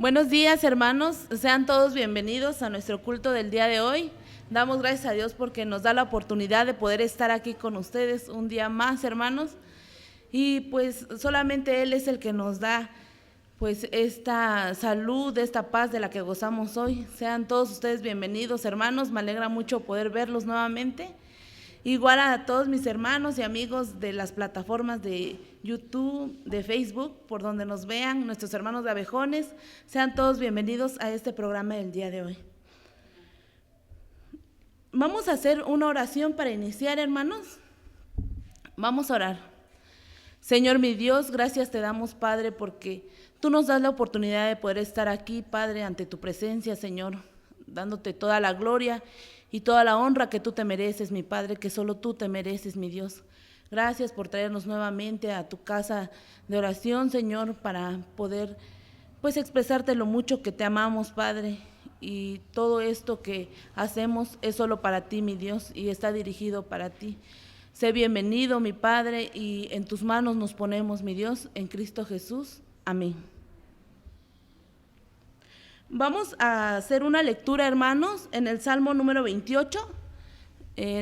Buenos días, hermanos. Sean todos bienvenidos a nuestro culto del día de hoy. Damos gracias a Dios porque nos da la oportunidad de poder estar aquí con ustedes un día más, hermanos. Y pues solamente Él es el que nos da pues esta salud, esta paz de la que gozamos hoy. Sean todos ustedes bienvenidos, hermanos. Me alegra mucho poder verlos nuevamente. Igual a todos mis hermanos y amigos de las plataformas de YouTube, de Facebook, por donde nos vean, nuestros hermanos de Abejones, sean todos bienvenidos a este programa del día de hoy. Vamos a hacer una oración para iniciar, hermanos. Vamos a orar. Señor mi Dios, gracias te damos, Padre, porque tú nos das la oportunidad de poder estar aquí, Padre, ante tu presencia, Señor, dándote toda la gloria y toda la honra que tú te mereces, mi Padre, que solo tú te mereces, mi Dios. Gracias por traernos nuevamente a tu casa de oración, Señor, para poder pues expresarte lo mucho que te amamos, Padre, y todo esto que hacemos es solo para ti, mi Dios, y está dirigido para ti. Sé bienvenido, mi Padre, y en tus manos nos ponemos, mi Dios, en Cristo Jesús. Amén. Vamos a hacer una lectura, hermanos, en el Salmo número 28.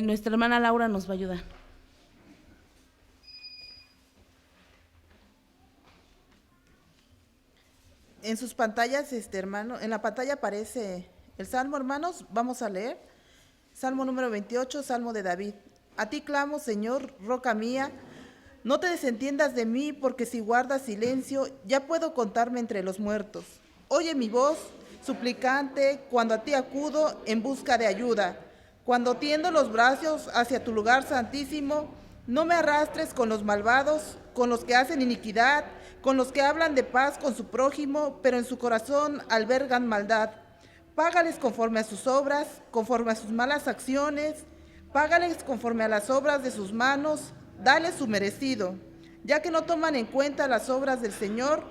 Nuestra hermana Laura nos va a ayudar. En sus pantallas, hermano, en la pantalla aparece el Salmo, hermanos. Vamos a leer. Salmo número 28, Salmo de David. A ti clamo, Señor, roca mía. No te desentiendas de mí, porque si guardas silencio, ya puedo contarme entre los muertos. Oye mi voz, suplicante, cuando a ti acudo en busca de ayuda. Cuando tiendo los brazos hacia tu lugar santísimo, no me arrastres con los malvados, con los que hacen iniquidad, con los que hablan de paz con su prójimo, pero en su corazón albergan maldad. Págales conforme a sus obras, conforme a sus malas acciones, págales conforme a las obras de sus manos, dales su merecido, ya que no toman en cuenta las obras del Señor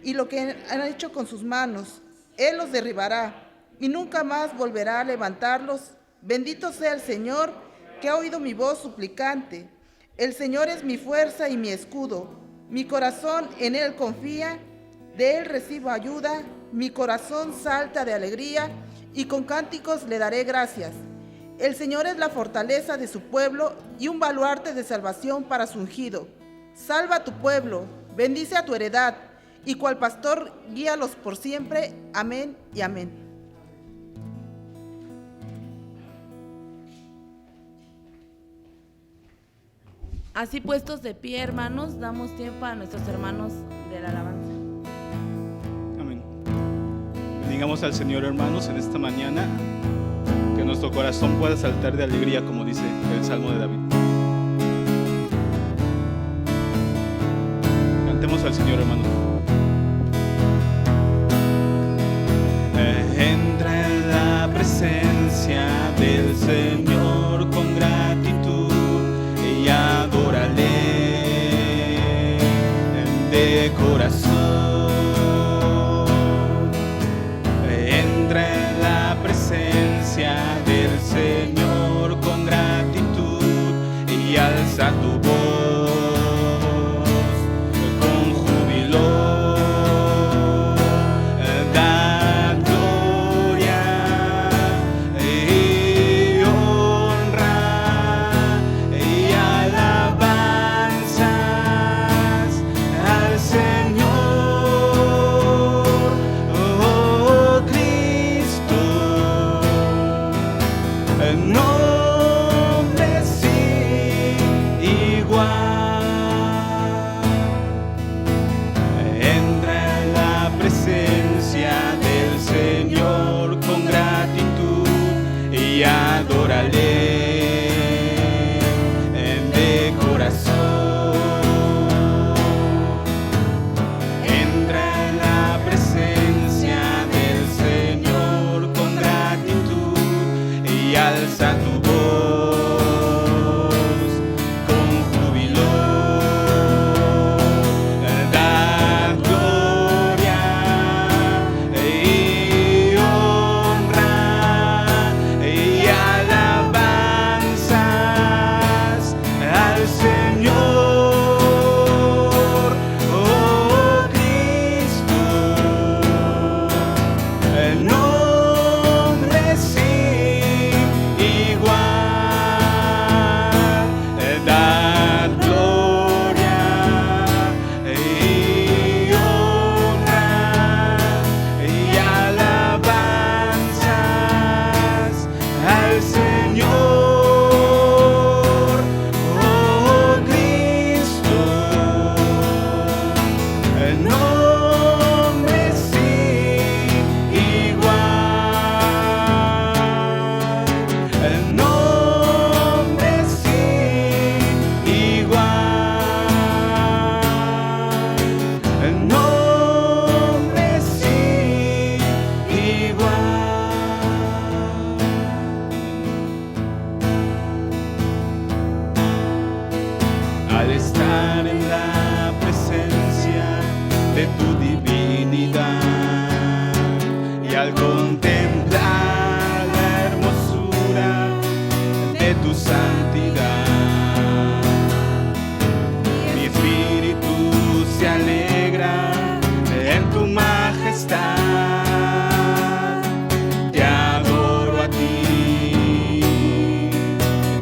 y lo que han hecho con sus manos. Él los derribará y nunca más volverá a levantarlos. Bendito sea el Señor, que ha oído mi voz suplicante. El Señor es mi fuerza y mi escudo. Mi corazón en Él confía, de Él recibo ayuda. Mi corazón salta de alegría y con cánticos le daré gracias. El Señor es la fortaleza de su pueblo y un baluarte de salvación para su ungido. Salva a tu pueblo, bendice a tu heredad, y cual pastor guíalos por siempre. Amén y amén. Así puestos de pie, hermanos, damos tiempo a nuestros hermanos de la alabanza. Amén. Bendigamos al Señor, hermanos, en esta mañana. Que nuestro corazón pueda saltar de alegría, como dice el Salmo de David. Cantemos al Señor, hermanos. Entra en la presencia del Señor con gratitud y adórale de corazón. Entra en la presencia del Señor con gratitud y alza tu voz con júbilo. el nombre sin igual, el nombre sin igual. Al estar en la presencia de tu divinidad y al contemplar la hermosura de tu santidad, mi espíritu se alegra en tu majestad. Te adoro a ti,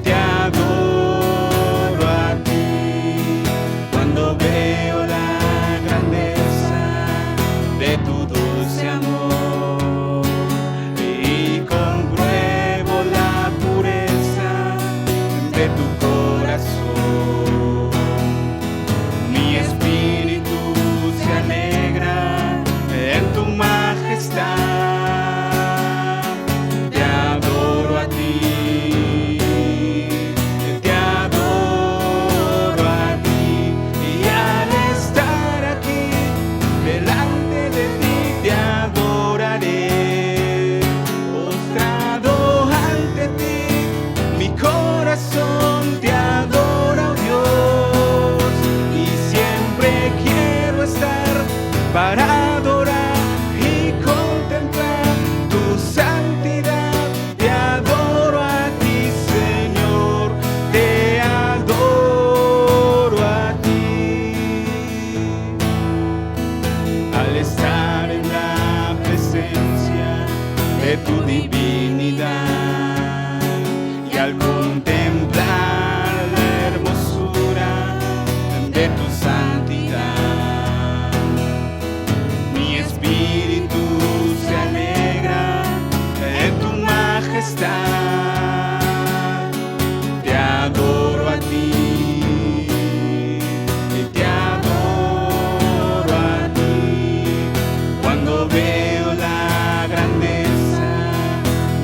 te adoro a ti, cuando veo la grandeza de tu dulce amor y compruebo la pureza de tu corazón. Mi espíritu se alegra en tu majestad. Te adoro a ti, te adoro a ti, y al estar aquí delante de ti te adoraré. Postrado ante ti, mi corazón te adora, oh Dios, y siempre quiero estar para adorar y contemplar tu santidad. Te adoro a ti, Señor, te adoro a ti. Al estar en la presencia de tu divinidad y al contemplar la hermosura de tu santidad, mi espíritu se alegra en tu majestad. Te adoro a ti, te adoro a ti, cuando veo la grandeza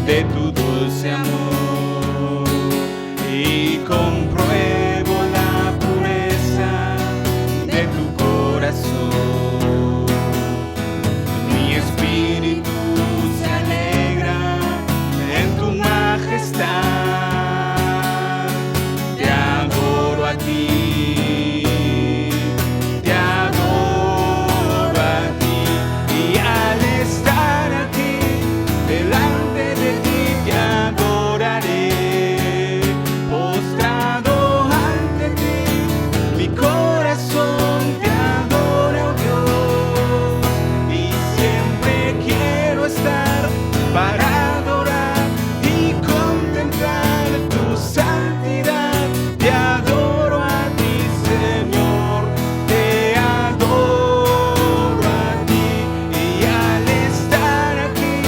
de tu dulce amor y compruebo la pureza de tu corazón. Mi espíritu se alegra en tu majestad. Te adoro a ti, te adoro a ti, y al estar aquí delante de ti te adoraré. Postrado ante ti, mi corazón te adora, oh Dios, y siempre quiero estar para adorar y contemplar tu santidad. Te adoro a ti, Señor, te adoro a ti, y al estar aquí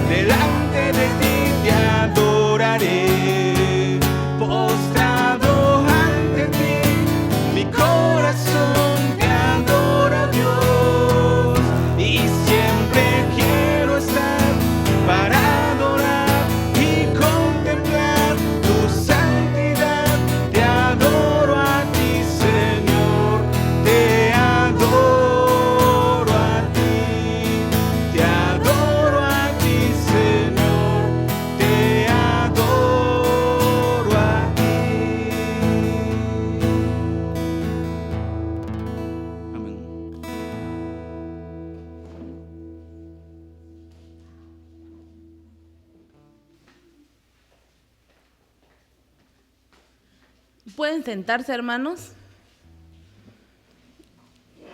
delante de ti te adoraré. Postrado ante ti, mi corazón te adora, Dios, y siempre quiero estar para adorar y contemplar tu santidad. Te adoro a ti, Señor, te adoro a ti, te adoro a ti, Señor, te adoro a ti. Amén. Pueden sentarse, hermanos.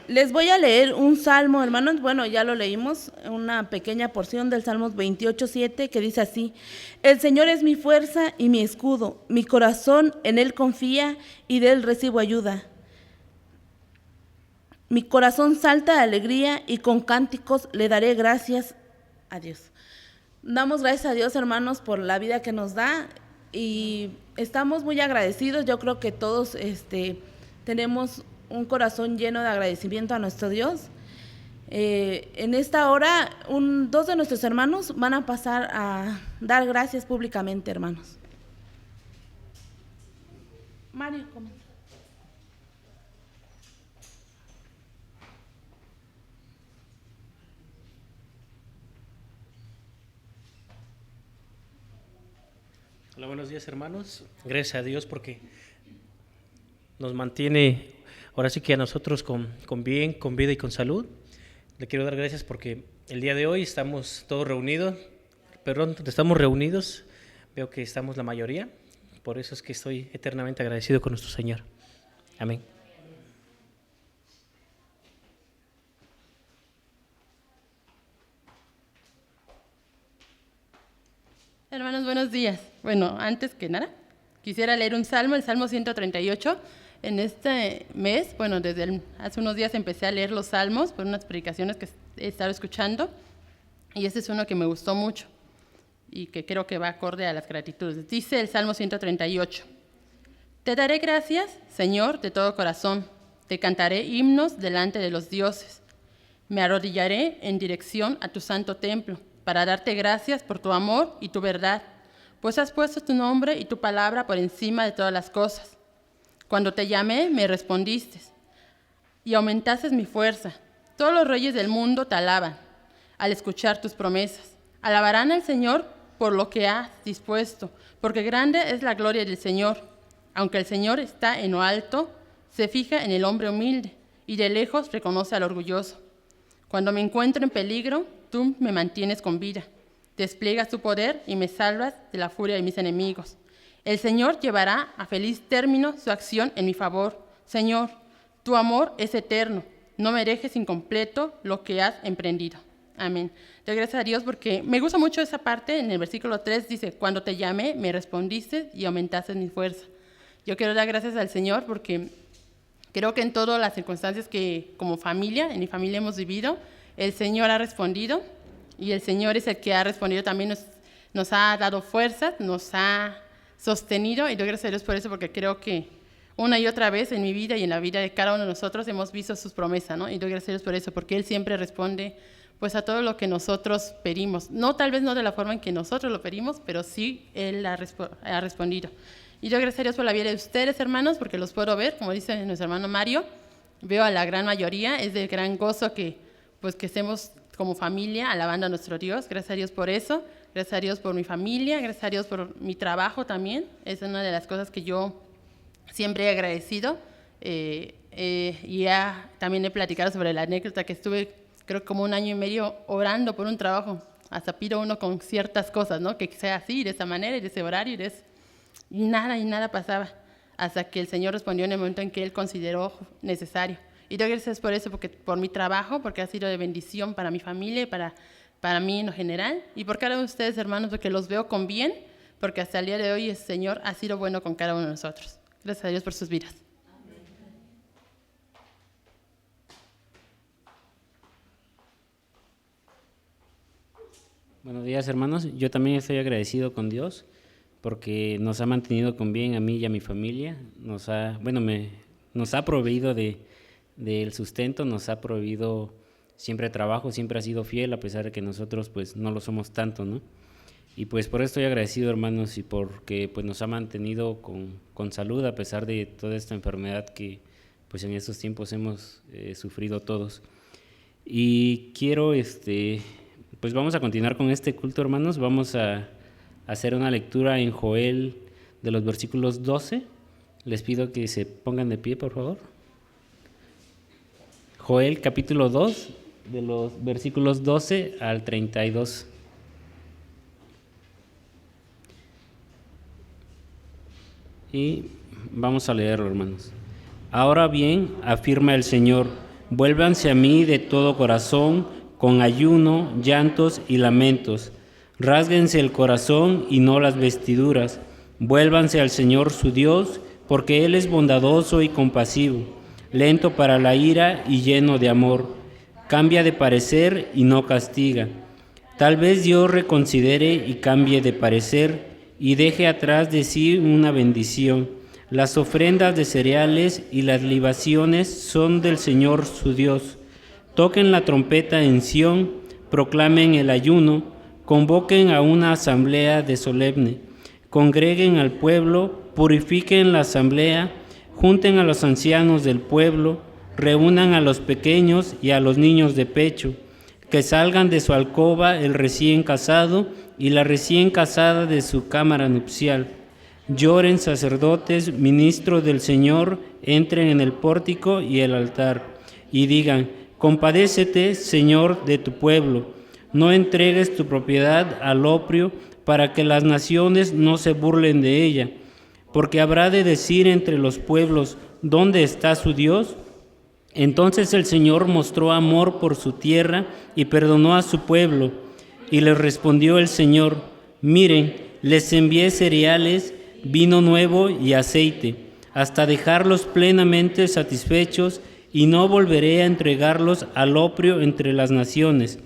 Les voy a leer un salmo, hermanos. Bueno, ya lo leímos, una pequeña porción del Salmos 28:7, que dice así: El Señor es mi fuerza y mi escudo, mi corazón en Él confía y de Él recibo ayuda. Mi corazón salta de alegría y con cánticos le daré gracias a Dios. Damos gracias a Dios, hermanos, por la vida que nos da y estamos muy agradecidos. Yo creo que todos tenemos un corazón lleno de agradecimiento a nuestro Dios. En esta hora, dos de nuestros hermanos van a pasar a dar gracias públicamente, hermanos. Mario, comenta. Hola, buenos días, hermanos. Gracias a Dios porque nos mantiene, ahora sí que a nosotros con bien, con vida y con salud. Le quiero dar gracias porque el día de hoy estamos todos reunidos, veo que estamos la mayoría, por eso es que estoy eternamente agradecido con nuestro Señor. Amén. Hermanos, buenos días. Bueno, antes que nada, quisiera leer un salmo, el Salmo 138. En este mes, bueno, hace unos días empecé a leer los salmos por unas predicaciones que he estado escuchando, y este es uno que me gustó mucho y que creo que va acorde a las gratitudes. Dice el Salmo 138: Te daré gracias, Señor, de todo corazón. Te cantaré himnos delante de los dioses. Me arrodillaré en dirección a tu santo templo para darte gracias por tu amor y tu verdad, pues has puesto tu nombre y tu palabra por encima de todas las cosas. Cuando te llamé, me respondiste y aumentaste mi fuerza. Todos los reyes del mundo te alaban al escuchar tus promesas. Alabarán al Señor por lo que has dispuesto, porque grande es la gloria del Señor. Aunque el Señor está en lo alto, se fija en el hombre humilde y de lejos reconoce al orgulloso. Cuando me encuentro en peligro, tú me mantienes con vida. Despliegas tu poder y me salvas de la furia de mis enemigos. El Señor llevará a feliz término su acción en mi favor. Señor, tu amor es eterno. No me dejes incompleto lo que has emprendido. Amén. Doy gracias a Dios porque me gusta mucho esa parte. En el versículo 3 dice: Cuando te llamé, me respondiste y aumentaste mi fuerza. Yo quiero dar gracias al Señor porque creo que en todas las circunstancias que como familia, en mi familia hemos vivido, el Señor ha respondido, y el Señor es el que ha respondido también, nos ha dado fuerzas, nos ha sostenido, y doy gracias a Dios por eso, porque creo que una y otra vez en mi vida y en la vida de cada uno de nosotros hemos visto sus promesas, ¿no? Y doy gracias a Dios por eso, porque Él siempre responde pues a todo lo que nosotros pedimos. No, tal vez no de la forma en que nosotros lo pedimos, pero sí Él ha respondido. Y doy gracias a Dios por la vida de ustedes, hermanos, porque los puedo ver, como dice nuestro hermano Mario, veo a la gran mayoría, es de gran gozo que estemos como familia alabando a nuestro Dios. Gracias a Dios por eso, gracias a Dios por mi familia, gracias a Dios por mi trabajo también. Es una de las cosas que yo siempre he agradecido, y también he platicado sobre la anécdota que estuve, creo, como 1 año y medio orando por un trabajo. Hasta pido uno con ciertas cosas, ¿no? Que sea así, de esa manera, y de ese horario, y nada pasaba, hasta que el Señor respondió en el momento en que Él consideró necesario. Y doy gracias por eso, por mi trabajo, porque ha sido de bendición para mi familia y para mí en lo general, y por cada uno de ustedes, hermanos, porque los veo con bien, porque hasta el día de hoy el Señor ha sido bueno con cada uno de nosotros. Gracias a Dios por sus vidas. Buenos días, hermanos. Yo también estoy agradecido con Dios porque nos ha mantenido con bien a mí y a mi familia. Nos ha proveído del sustento, nos ha proveído siempre trabajo, siempre ha sido fiel, a pesar de que nosotros pues no lo somos tanto, ¿no? Y pues por eso estoy agradecido, hermanos, y porque pues nos ha mantenido con salud a pesar de toda esta enfermedad que pues en estos tiempos hemos sufrido todos. Y quiero, pues vamos a continuar con este culto, hermanos. Vamos a hacer una lectura en Joel de los versículos 12. Les pido que se pongan de pie, por favor. Joel capítulo 2, de los versículos 12 al 32. Y vamos a leerlo, hermanos. Ahora bien, afirma el Señor, vuélvanse a mí de todo corazón, con ayuno, llantos y lamentos. Rásguense el corazón y no las vestiduras. Vuélvanse al Señor su Dios, porque Él es bondadoso y compasivo, lento para la ira y lleno de amor. Cambia de parecer y no castiga. Tal vez Dios reconsidere y cambie de parecer y deje atrás de sí una bendición. Las ofrendas de cereales y las libaciones son del Señor su Dios. Toquen la trompeta en Sión, proclamen el ayuno, convoquen a una asamblea de solemne, congreguen al pueblo, purifiquen la asamblea, junten a los ancianos del pueblo, reúnan a los pequeños y a los niños de pecho, que salgan de su alcoba el recién casado y la recién casada de su cámara nupcial. Lloren sacerdotes, ministros del Señor, entren en el pórtico y el altar, y digan: compadécete, Señor, de tu pueblo, no entregues tu propiedad al oprio, para que las naciones no se burlen de ella, porque habrá de decir entre los pueblos: ¿dónde está su Dios? Entonces el Señor mostró amor por su tierra y perdonó a su pueblo. Y les respondió el Señor: miren, les envié cereales, vino nuevo y aceite, hasta dejarlos plenamente satisfechos, y no volveré a entregarlos al oprio entre las naciones.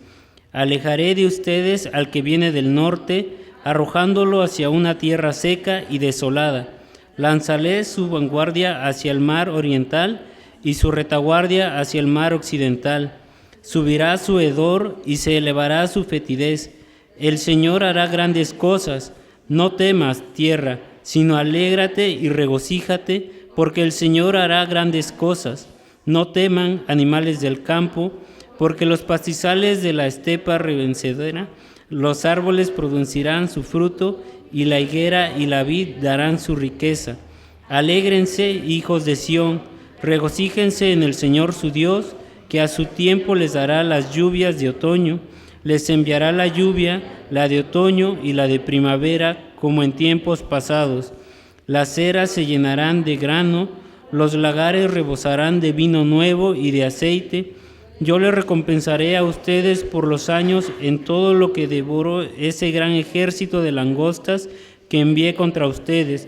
Alejaré de ustedes al que viene del norte, arrojándolo hacia una tierra seca y desolada. Lanzaré su vanguardia hacia el mar oriental y su retaguardia hacia el mar occidental. Subirá su hedor y se elevará su fetidez. El Señor hará grandes cosas. No temas, tierra, sino alégrate y regocíjate, porque el Señor hará grandes cosas. No teman, animales del campo, porque los pastizales de la estepa revencedera, los árboles producirán su fruto, y la higuera y la vid darán su riqueza. Alégrense, hijos de Sión, regocíjense en el Señor su Dios, que a su tiempo les dará las lluvias de otoño, les enviará la lluvia, la de otoño y la de primavera, como en tiempos pasados. Las eras se llenarán de grano, los lagares rebosarán de vino nuevo y de aceite. Yo les recompensaré a ustedes por los años en todo lo que devoró ese gran ejército de langostas que envié contra ustedes,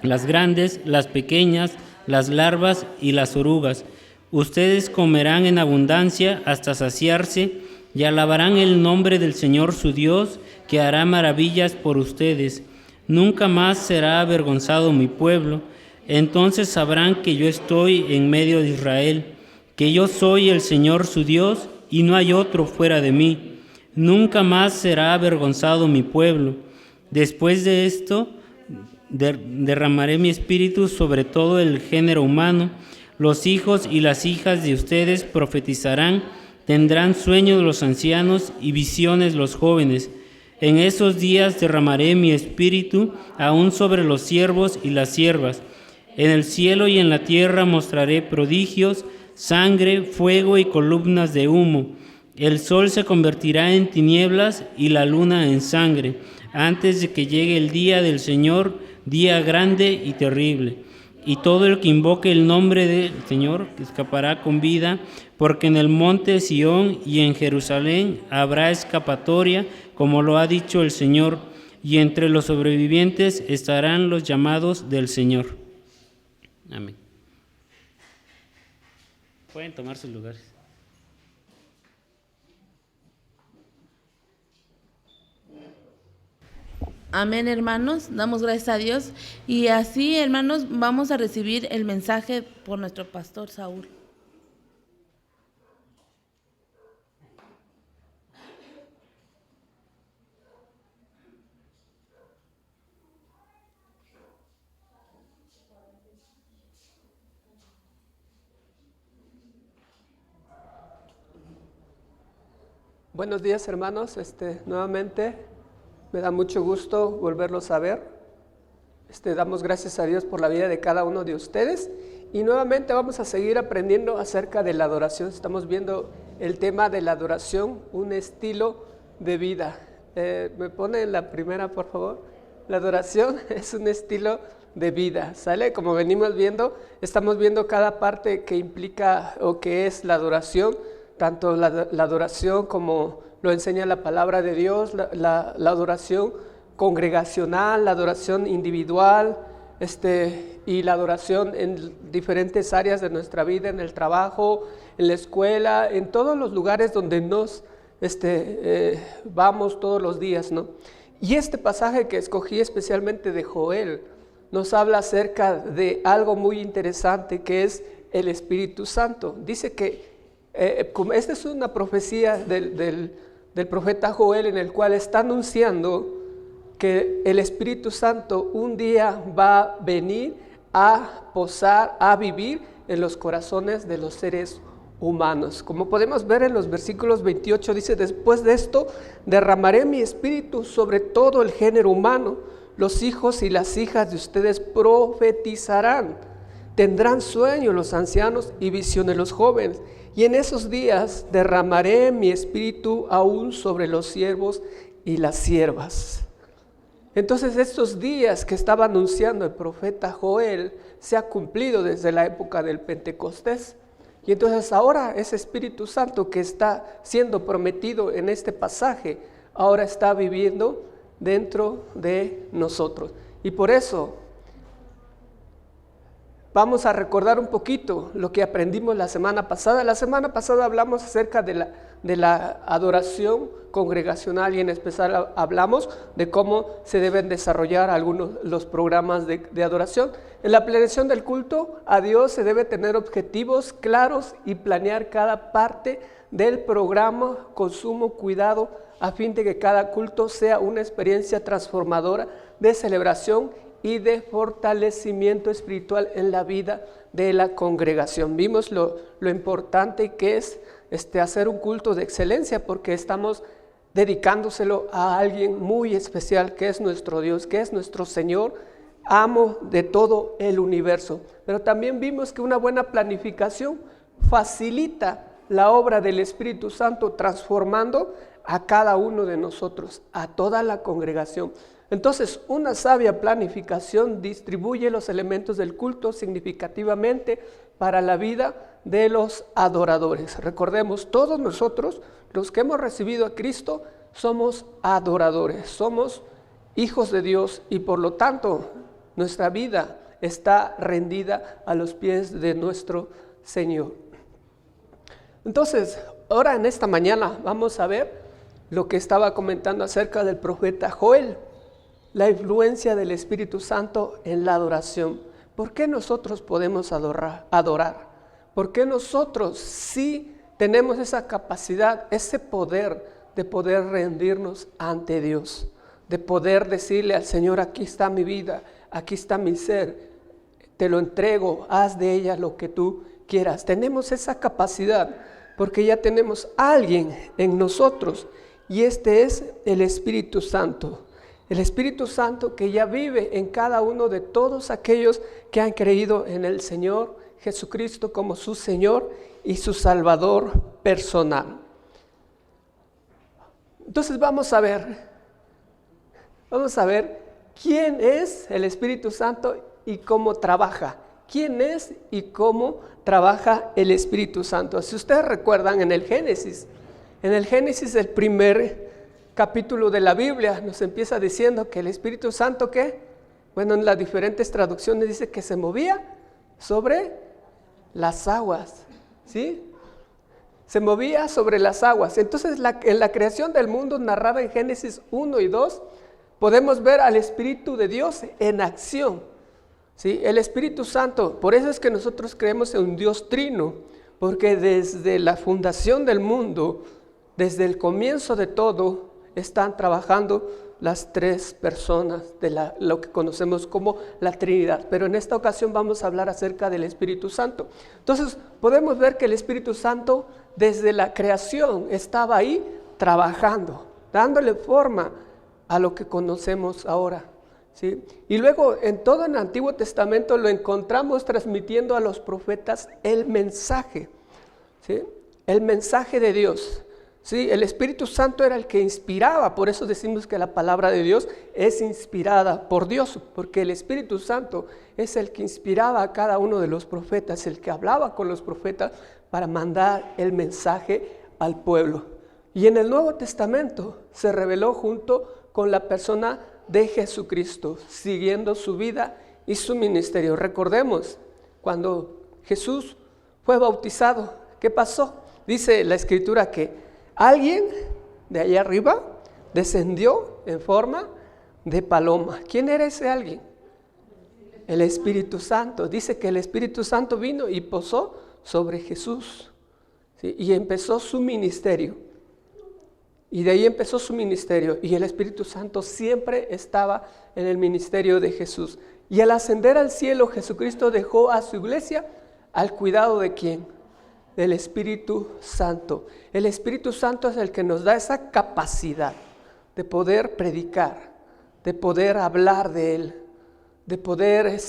las grandes, las pequeñas, las larvas y las orugas. Ustedes comerán en abundancia hasta saciarse y alabarán el nombre del Señor su Dios, que hará maravillas por ustedes. Nunca más será avergonzado mi pueblo. Entonces sabrán que yo estoy en medio de Israel, que yo soy el Señor su Dios y no hay otro fuera de mí. Nunca más será avergonzado mi pueblo. Después de esto, derramaré mi espíritu sobre todo el género humano. Los hijos y las hijas de ustedes profetizarán, tendrán sueños los ancianos y visiones los jóvenes. En esos días derramaré mi espíritu aún sobre los siervos y las siervas. En el cielo y en la tierra mostraré prodigios, sangre, fuego y columnas de humo. El sol se convertirá en tinieblas y la luna en sangre, antes de que llegue el día del Señor, día grande y terrible. Y todo el que invoque el nombre del Señor escapará con vida, porque en el monte Sión y en Jerusalén habrá escapatoria, como lo ha dicho el Señor, y entre los sobrevivientes estarán los llamados del Señor. Amén. Pueden tomar sus lugares. Amén, hermanos, damos gracias a Dios. Y así, hermanos, vamos a recibir el mensaje por nuestro pastor Saúl. Buenos días, hermanos. Nuevamente me da mucho gusto volverlos a ver. Damos gracias a Dios por la vida de cada uno de ustedes. Y nuevamente vamos a seguir aprendiendo acerca de la adoración. Estamos viendo el tema de la adoración, un estilo de vida. ¿Me pone la primera, por favor? La adoración es un estilo de vida, ¿sale? Como venimos viendo, estamos viendo cada parte que implica o que es la adoración, tanto la adoración como lo enseña la palabra de Dios, la adoración congregacional, la adoración individual, y la adoración en diferentes áreas de nuestra vida, en el trabajo, en la escuela, en todos los lugares donde nos vamos todos los días, ¿no? Y este pasaje que escogí especialmente de Joel nos habla acerca de algo muy interesante que es el Espíritu Santo. Dice que como esta es una profecía del profeta Joel, en el cual está anunciando que el Espíritu Santo un día va a venir a posar, a vivir en los corazones de los seres humanos. Como podemos ver en los versículos 28, dice: después de esto derramaré mi espíritu sobre todo el género humano. Los hijos y las hijas de ustedes profetizarán, tendrán sueños los ancianos y visiones los jóvenes. Y en esos días derramaré mi espíritu aún sobre los siervos y las siervas. Entonces estos días que estaba anunciando el profeta Joel se ha cumplido desde la época del Pentecostés. Y entonces ahora ese Espíritu Santo que está siendo prometido en este pasaje, ahora está viviendo dentro de nosotros. Y por eso vamos a recordar un poquito lo que aprendimos la semana pasada. La semana pasada hablamos acerca de la adoración congregacional, y en especial hablamos de cómo se deben desarrollar algunos los programas de adoración. En la planeación del culto a Dios se debe tener objetivos claros y planear cada parte del programa con sumo cuidado, a fin de que cada culto sea una experiencia transformadora de celebración y de fortalecimiento espiritual en la vida de la congregación. Vimos lo importante que es hacer un culto de excelencia, porque estamos dedicándoselo a alguien muy especial, que es nuestro Dios, que es nuestro Señor, amo de todo el universo. Pero también vimos que una buena planificación facilita la obra del Espíritu Santo, transformando a cada uno de nosotros, a toda la congregación. Entonces, una sabia planificación distribuye los elementos del culto significativamente para la vida de los adoradores. Recordemos, todos nosotros, los que hemos recibido a Cristo, somos adoradores, somos hijos de Dios, y por lo tanto nuestra vida está rendida a los pies de nuestro Señor. Entonces, ahora en esta mañana vamos a ver lo que estaba comentando acerca del profeta Joel, la influencia del Espíritu Santo en la adoración. ¿Por qué nosotros podemos adorar? ¿Por qué nosotros sí tenemos esa capacidad, ese poder de poder rendirnos ante Dios? De poder decirle al Señor: aquí está mi vida, aquí está mi ser, te lo entrego, haz de ella lo que tú quieras. Tenemos esa capacidad porque ya tenemos a alguien en nosotros, y este es el Espíritu Santo. El Espíritu Santo que ya vive en cada uno de todos aquellos que han creído en el Señor Jesucristo como su Señor y su Salvador personal. Entonces vamos a ver quién es el Espíritu Santo y cómo trabaja. ¿Quién es y cómo trabaja el Espíritu Santo? Si ustedes recuerdan, en el Génesis, el primer capítulo de la Biblia, nos empieza diciendo que el Espíritu Santo, ¿qué? Bueno, en las diferentes traducciones dice que se movía sobre las aguas, ¿sí? Se movía sobre las aguas. Entonces, en la creación del mundo, narrada en Génesis 1 y 2, podemos ver al Espíritu de Dios en acción, ¿sí? El Espíritu Santo, por eso es que nosotros creemos en un Dios trino, porque desde la fundación del mundo, desde el comienzo de todo, están trabajando las tres personas de lo que conocemos como la Trinidad. Pero en esta ocasión vamos a hablar acerca del Espíritu Santo. Entonces podemos ver que el Espíritu Santo desde la creación estaba ahí trabajando, dándole forma a lo que conocemos ahora, ¿sí? Y luego en todo el Antiguo Testamento lo encontramos transmitiendo a los profetas el mensaje, ¿sí? El mensaje de Dios. Sí, el Espíritu Santo era el que inspiraba, por eso decimos que la palabra de Dios es inspirada por Dios, porque el Espíritu Santo es el que inspiraba a cada uno de los profetas, el que hablaba con los profetas para mandar el mensaje al pueblo. Y en el Nuevo Testamento se reveló junto con la persona de Jesucristo, siguiendo su vida y su ministerio. Recordemos, cuando Jesús fue bautizado, ¿qué pasó? Dice la Escritura que alguien de allá arriba descendió en forma de paloma. ¿Quién era ese alguien? El Espíritu Santo. Dice que el Espíritu Santo vino y posó sobre Jesús, ¿sí? Y empezó su ministerio. Y de ahí empezó su ministerio. Y el Espíritu Santo siempre estaba en el ministerio de Jesús. Y al ascender al cielo, Jesucristo dejó a su iglesia al cuidado ¿de quién? Del Espíritu Santo. El Espíritu Santo es el que nos da esa capacidad de poder predicar, de poder hablar de Él, de poder,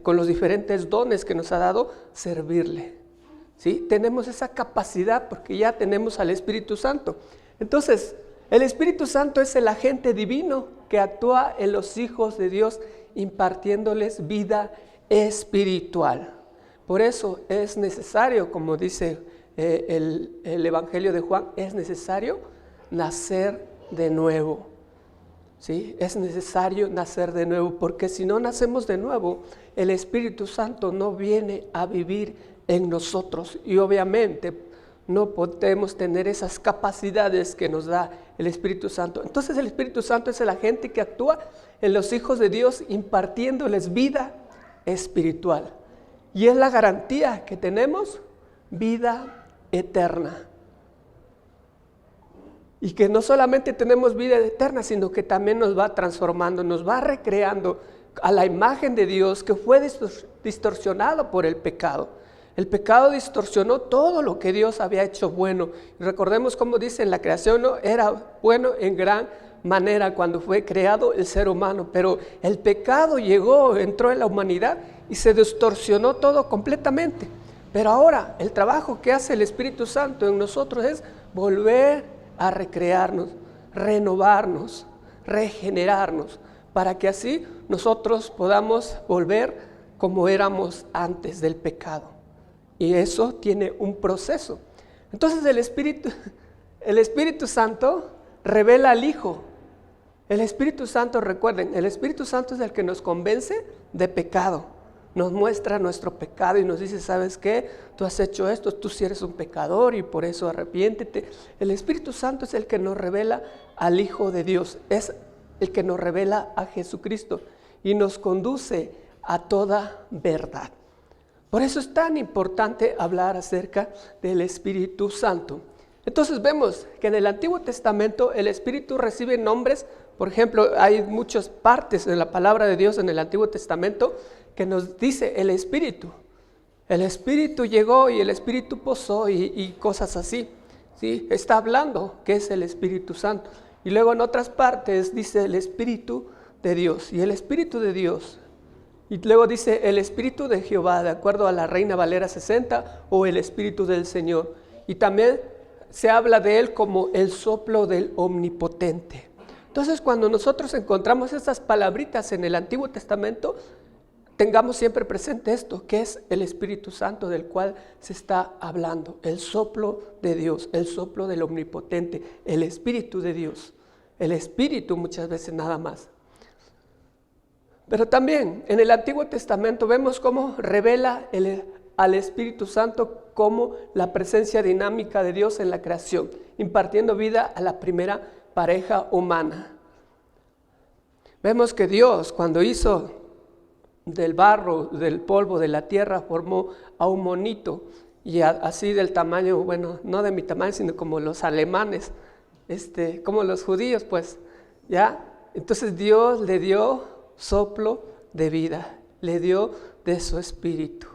con los diferentes dones que nos ha dado, servirle. ¿Sí? Tenemos esa capacidad porque ya tenemos al Espíritu Santo. Entonces, el Espíritu Santo es el agente divino que actúa en los hijos de Dios, impartiéndoles vida espiritual. Por eso es necesario, como dice el Evangelio de Juan, es necesario nacer de nuevo. ¿Sí? Es necesario nacer de nuevo, porque si no nacemos de nuevo, el Espíritu Santo no viene a vivir en nosotros. Y obviamente no podemos tener esas capacidades que nos da el Espíritu Santo. Entonces el Espíritu Santo es el agente que actúa en los hijos de Dios, impartiéndoles vida espiritual. Y es la garantía que tenemos, vida eterna. Y que no solamente tenemos vida eterna, sino que también nos va transformando, nos va recreando a la imagen de Dios que fue distorsionado por el pecado. El pecado distorsionó todo lo que Dios había hecho bueno. Recordemos cómo dice en la creación, ¿no? Era bueno en gran manera cuando fue creado el ser humano, pero el pecado entró en la humanidad y se distorsionó todo completamente. Pero ahora el trabajo que hace el Espíritu Santo en nosotros es volver a recrearnos, renovarnos, regenerarnos, para que así nosotros podamos volver como éramos antes del pecado. Y eso tiene un proceso. Entonces el Espíritu Santo revela al Hijo. El Espíritu Santo, recuerden, el Espíritu Santo es el que nos convence de pecado. Nos muestra nuestro pecado y nos dice, ¿sabes qué? Tú has hecho esto, tú sí eres un pecador y por eso arrepiéntete. El Espíritu Santo es el que nos revela al Hijo de Dios. Es el que nos revela a Jesucristo y nos conduce a toda verdad. Por eso es tan importante hablar acerca del Espíritu Santo. Entonces vemos que en el Antiguo Testamento el Espíritu recibe nombres. Por ejemplo, hay muchas partes de la palabra de Dios en el Antiguo Testamento que nos dice el Espíritu. El Espíritu llegó y el Espíritu posó y cosas así. ¿Sí? Está hablando que es el Espíritu Santo. Y luego en otras partes dice el Espíritu de Dios. Y el Espíritu de Dios. Y luego dice el Espíritu de Jehová, de acuerdo a la Reina Valera 60, o el Espíritu del Señor. Y también se habla de él como el soplo del Omnipotente. Entonces, cuando nosotros encontramos estas palabritas en el Antiguo Testamento, tengamos siempre presente esto, que es el Espíritu Santo del cual se está hablando. El soplo de Dios, el soplo del Omnipotente, el Espíritu de Dios. El Espíritu muchas veces nada más. Pero también en el Antiguo Testamento vemos cómo revela al Espíritu Santo como la presencia dinámica de Dios en la creación, impartiendo vida a la primera pareja humana. Vemos que Dios, cuando hizo del barro, del polvo, de la tierra, formó a un monito, y así del tamaño, bueno, no de mi tamaño, sino como los alemanes, como los judíos, pues, ¿ya? Entonces Dios le dio soplo de vida, le dio de su espíritu.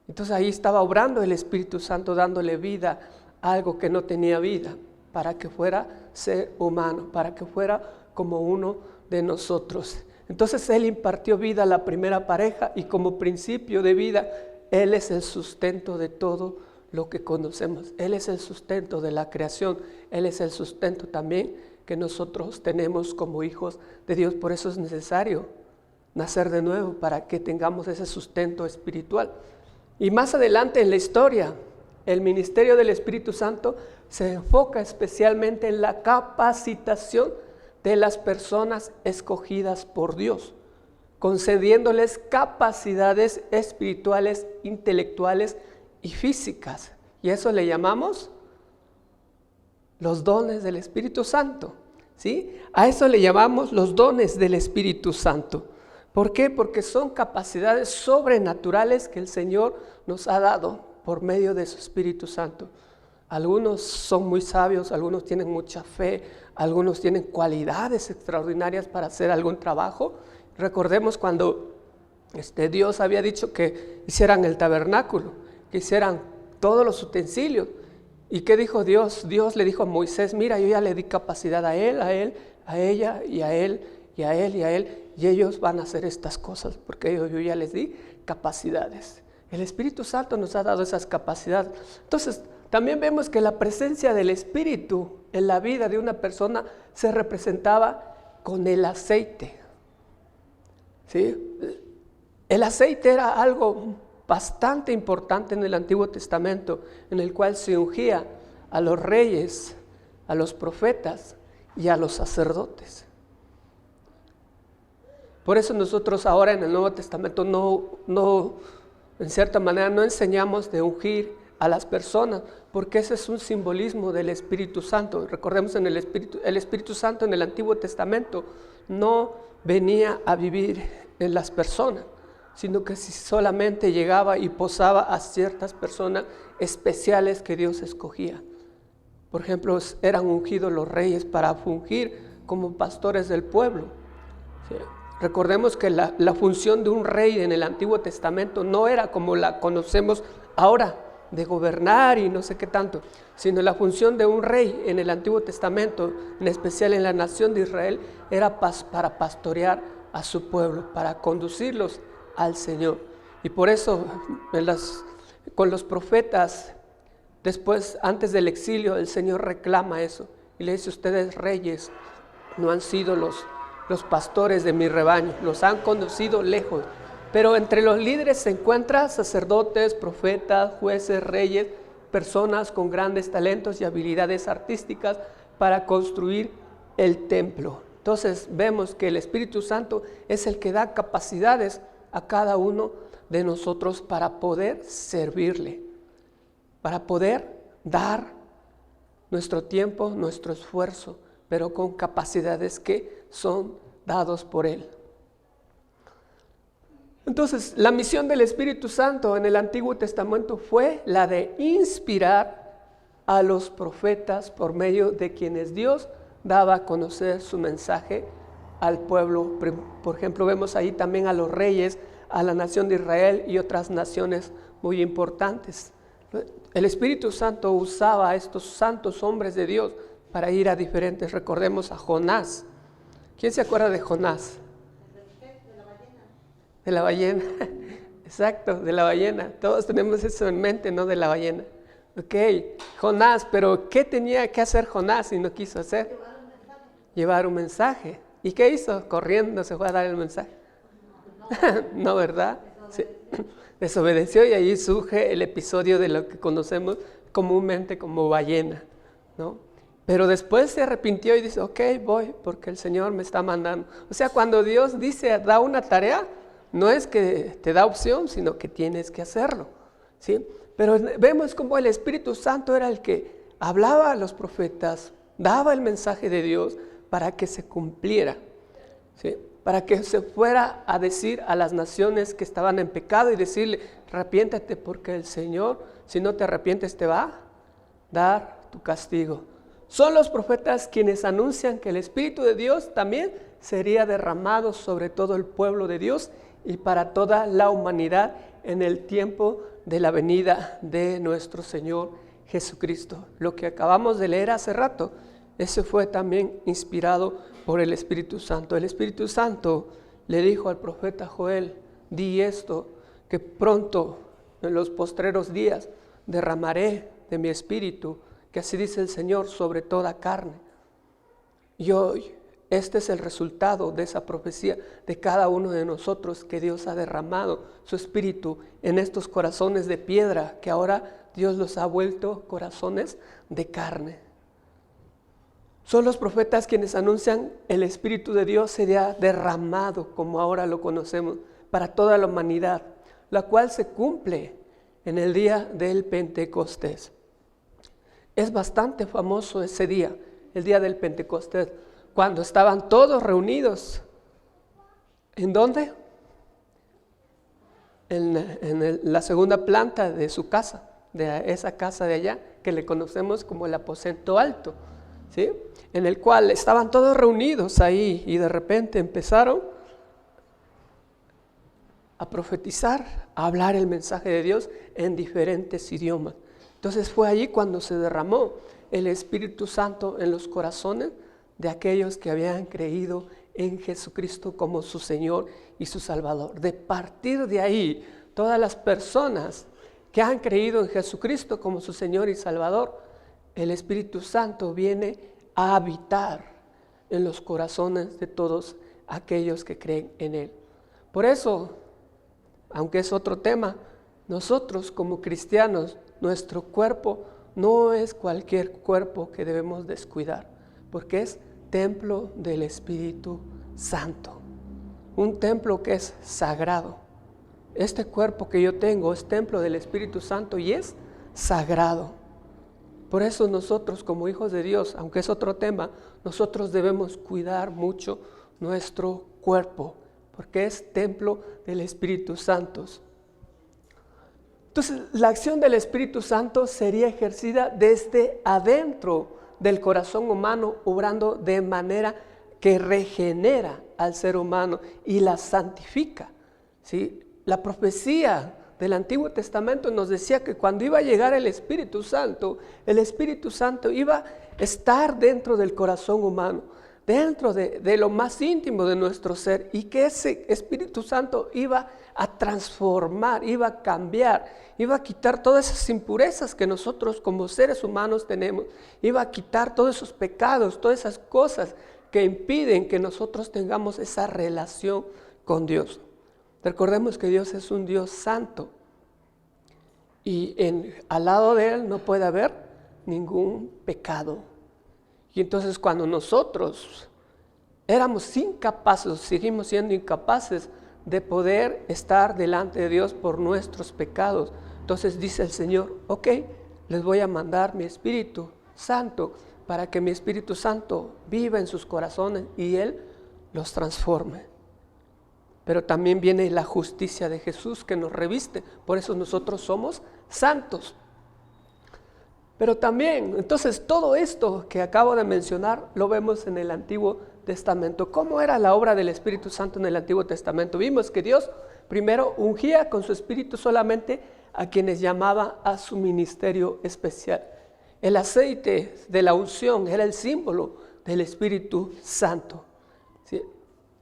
Entonces ahí estaba obrando el Espíritu Santo, dándole vida a algo que no tenía vida, para que fuera ser humano, para que fuera como uno de nosotros. Entonces Él impartió vida a la primera pareja y como principio de vida, Él es el sustento de todo lo que conocemos. Él es el sustento de la creación, Él es el sustento también que nosotros tenemos como hijos de Dios. Por eso es necesario nacer de nuevo para que tengamos ese sustento espiritual. Y más adelante en la historia, el ministerio del Espíritu Santo se enfoca especialmente en la capacitación de las personas escogidas por Dios, concediéndoles capacidades espirituales, intelectuales y físicas. Y eso le llamamos los dones del Espíritu Santo, ¿sí? A eso le llamamos los dones del Espíritu Santo. ¿Por qué? Porque son capacidades sobrenaturales que el Señor nos ha dado por medio de su Espíritu Santo. Algunos son muy sabios, algunos tienen mucha fe, algunos tienen cualidades extraordinarias para hacer algún trabajo. Recordemos cuando Dios había dicho que hicieran el tabernáculo, que hicieran todos los utensilios. ¿Y qué dijo Dios? Dios le dijo a Moisés, mira, yo ya le di capacidad a él, a ella, y a él, y a él, y a él, y ellos van a hacer estas cosas, porque yo ya les di capacidades. El Espíritu Santo nos ha dado esas capacidades. Entonces, también vemos que la presencia del Espíritu en la vida de una persona se representaba con el aceite. ¿Sí? El aceite era algo bastante importante en el Antiguo Testamento, en el cual se ungía a los reyes, a los profetas y a los sacerdotes. Por eso nosotros ahora en el Nuevo Testamento en cierta manera no enseñamos de ungir a las personas, porque ese es un simbolismo del Espíritu Santo. Recordemos el Espíritu Santo en el Antiguo Testamento no venía a vivir en las personas, sino que solamente llegaba y posaba a ciertas personas especiales que Dios escogía. Por ejemplo, eran ungidos los reyes para fungir como pastores del pueblo. ¿Sí? Recordemos que la función de un rey en el Antiguo Testamento no era como la conocemos ahora, de gobernar y no sé qué tanto, sino la función de un rey en el Antiguo Testamento, en especial en la nación de Israel, era para pastorear a su pueblo, para conducirlos al Señor. Y por eso con los profetas, después, antes del exilio, el Señor reclama eso y le dice, ustedes reyes no han sido los pastores de mi rebaño, los han conducido lejos. Pero entre los líderes se encuentran sacerdotes, profetas, jueces, reyes, personas con grandes talentos y habilidades artísticas para construir el templo. Entonces vemos que el Espíritu Santo es el que da capacidades a cada uno de nosotros para poder servirle, para poder dar nuestro tiempo, nuestro esfuerzo, pero con capacidades que son dados por Él. Entonces, la misión del Espíritu Santo en el Antiguo Testamento fue la de inspirar a los profetas por medio de quienes Dios daba a conocer su mensaje al pueblo. Por ejemplo, vemos ahí también a los reyes, a la nación de Israel y otras naciones muy importantes. El Espíritu Santo usaba a estos santos hombres de Dios para ir a diferentes. Recordemos a Jonás. ¿Quién se acuerda de Jonás? De la ballena, exacto, de la ballena. Todos tenemos eso en mente, ¿no? De la ballena. Ok, Jonás, pero ¿qué tenía que hacer Jonás y no quiso hacer? Llevar un mensaje. ¿Y qué hizo? Corriendo se fue a dar el mensaje. No, ¿verdad? Sí. Desobedeció y ahí surge el episodio de lo que conocemos comúnmente como ballena, ¿no? Pero después se arrepintió y dice, ok, voy, porque el Señor me está mandando. O sea, cuando Dios dice, da una tarea, no es que te da opción, sino que tienes que hacerlo, ¿sí? Pero vemos cómo el Espíritu Santo era el que hablaba a los profetas, daba el mensaje de Dios para que se cumpliera, ¿sí? Para que se fuera a decir a las naciones que estaban en pecado y decirle, arrepiéntate porque el Señor, si no te arrepientes, te va a dar tu castigo. Son los profetas quienes anuncian que el Espíritu de Dios también sería derramado sobre todo el pueblo de Dios y para toda la humanidad en el tiempo de la venida de nuestro Señor Jesucristo. Lo que acabamos de leer hace rato, ese fue también inspirado por el Espíritu Santo. El Espíritu Santo le dijo al profeta Joel, di esto, que pronto en los postreros días derramaré de mi Espíritu, que así dice el Señor, sobre toda carne. Y hoy, este es el resultado de esa profecía de cada uno de nosotros, que Dios ha derramado su Espíritu en estos corazones de piedra, que ahora Dios los ha vuelto corazones de carne. Son los profetas quienes anuncian el Espíritu de Dios sería derramado, como ahora lo conocemos, para toda la humanidad, la cual se cumple en el día del Pentecostés. Es bastante famoso ese día, el día del Pentecostés, cuando estaban todos reunidos. ¿En dónde? En la segunda planta de su casa, de esa casa de allá, que le conocemos como el aposento alto, ¿sí? En el cual estaban todos reunidos ahí y de repente empezaron a profetizar, a hablar el mensaje de Dios en diferentes idiomas. Entonces fue allí cuando se derramó el Espíritu Santo en los corazones de aquellos que habían creído en Jesucristo como su Señor y su Salvador. De partir de ahí, todas las personas que han creído en Jesucristo como su Señor y Salvador, el Espíritu Santo viene a habitar en los corazones de todos aquellos que creen en Él. Por eso, aunque es otro tema, nosotros como cristianos, nuestro cuerpo no es cualquier cuerpo que debemos descuidar, porque es templo del Espíritu Santo, un templo que es sagrado. Este cuerpo que yo tengo es templo del Espíritu Santo y es sagrado. Por eso nosotros como hijos de Dios, aunque es otro tema, nosotros debemos cuidar mucho nuestro cuerpo, porque es templo del Espíritu Santo. Entonces, la acción del Espíritu Santo sería ejercida desde adentro del corazón humano, obrando de manera que regenera al ser humano y la santifica, ¿sí? La profecía del Antiguo Testamento nos decía que cuando iba a llegar el Espíritu Santo iba a estar dentro del corazón humano, dentro de lo más íntimo de nuestro ser, y que ese Espíritu Santo iba a transformar, iba a cambiar, iba a quitar todas esas impurezas que nosotros como seres humanos tenemos, iba a quitar todos esos pecados, todas esas cosas que impiden que nosotros tengamos esa relación con Dios. Recordemos que Dios es un Dios santo y al lado de Él no puede haber ningún pecado. Y entonces cuando nosotros éramos incapaces, seguimos siendo incapaces de poder estar delante de Dios por nuestros pecados, entonces dice el Señor, ok, les voy a mandar mi Espíritu Santo para que mi Espíritu Santo viva en sus corazones y Él los transforme. Pero también viene la justicia de Jesús que nos reviste, por eso nosotros somos santos. Pero también, entonces todo esto que acabo de mencionar lo vemos en el Antiguo Testamento. ¿Cómo era la obra del Espíritu Santo en el Antiguo Testamento? Vimos que Dios primero ungía con su Espíritu solamente a quienes llamaba a su ministerio especial. El aceite de la unción era el símbolo del Espíritu Santo, ¿sí?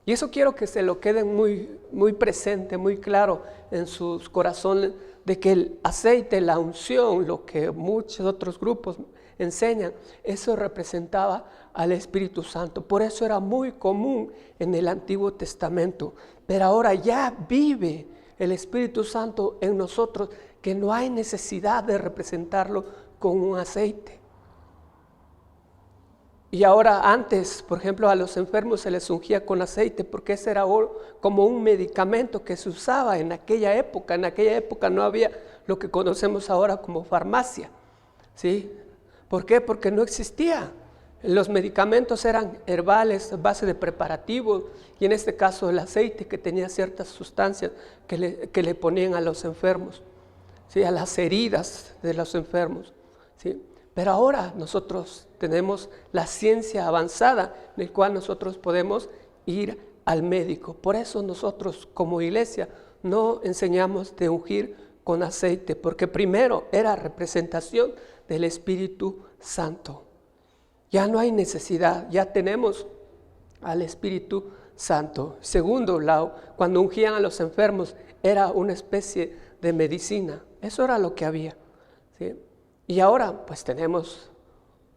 Y eso quiero que se lo quede muy presente, muy claro en sus corazones, de que el aceite, la unción, lo que muchos otros grupos enseñan, eso representaba al Espíritu Santo. Por eso era muy común en el Antiguo Testamento. Pero ahora ya vive el Espíritu Santo en nosotros, que no hay necesidad de representarlo con un aceite. Y ahora antes, por ejemplo, a los enfermos se les ungía con aceite, porque ese era como un medicamento que se usaba en aquella época. En aquella época no había lo que conocemos ahora como farmacia, ¿sí? ¿Por qué? Porque no existía. Los medicamentos eran herbales, a base de preparativos, y en este caso el aceite, que tenía ciertas sustancias que le ponían a los enfermos, ¿sí? A las heridas de los enfermos, ¿sí? Pero ahora nosotros tenemos la ciencia avanzada en el cual nosotros podemos ir al médico. Por eso nosotros como iglesia no enseñamos de ungir con aceite, porque primero era representación del Espíritu Santo. Ya no hay necesidad, ya tenemos al Espíritu Santo. Segundo lado, cuando ungían a los enfermos era una especie de medicina. Eso era lo que había, ¿sí? Y ahora pues tenemos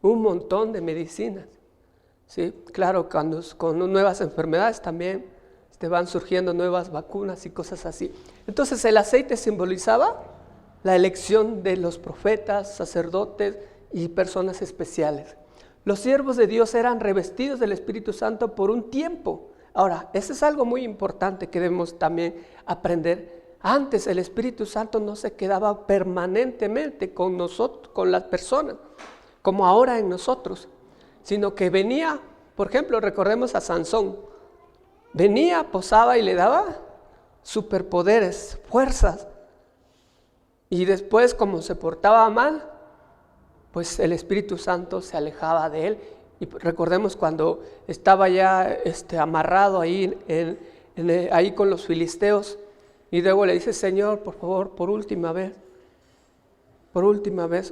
un montón de medicinas, ¿sí? Claro, con nuevas enfermedades también van surgiendo nuevas vacunas y cosas así. Entonces el aceite simbolizaba la elección de los profetas, sacerdotes y personas especiales. Los siervos de Dios eran revestidos del Espíritu Santo por un tiempo. Ahora, eso es algo muy importante que debemos también aprender. Antes el Espíritu Santo no se quedaba permanentemente con nosotros, con las personas, como ahora en nosotros, sino que venía, por ejemplo, recordemos a Sansón, venía, posaba y le daba superpoderes, fuerzas, y después como se portaba mal, pues el Espíritu Santo se alejaba de él. Y recordemos cuando estaba ya amarrado ahí, ahí con los filisteos, y luego le dice: Señor, por favor, por última vez,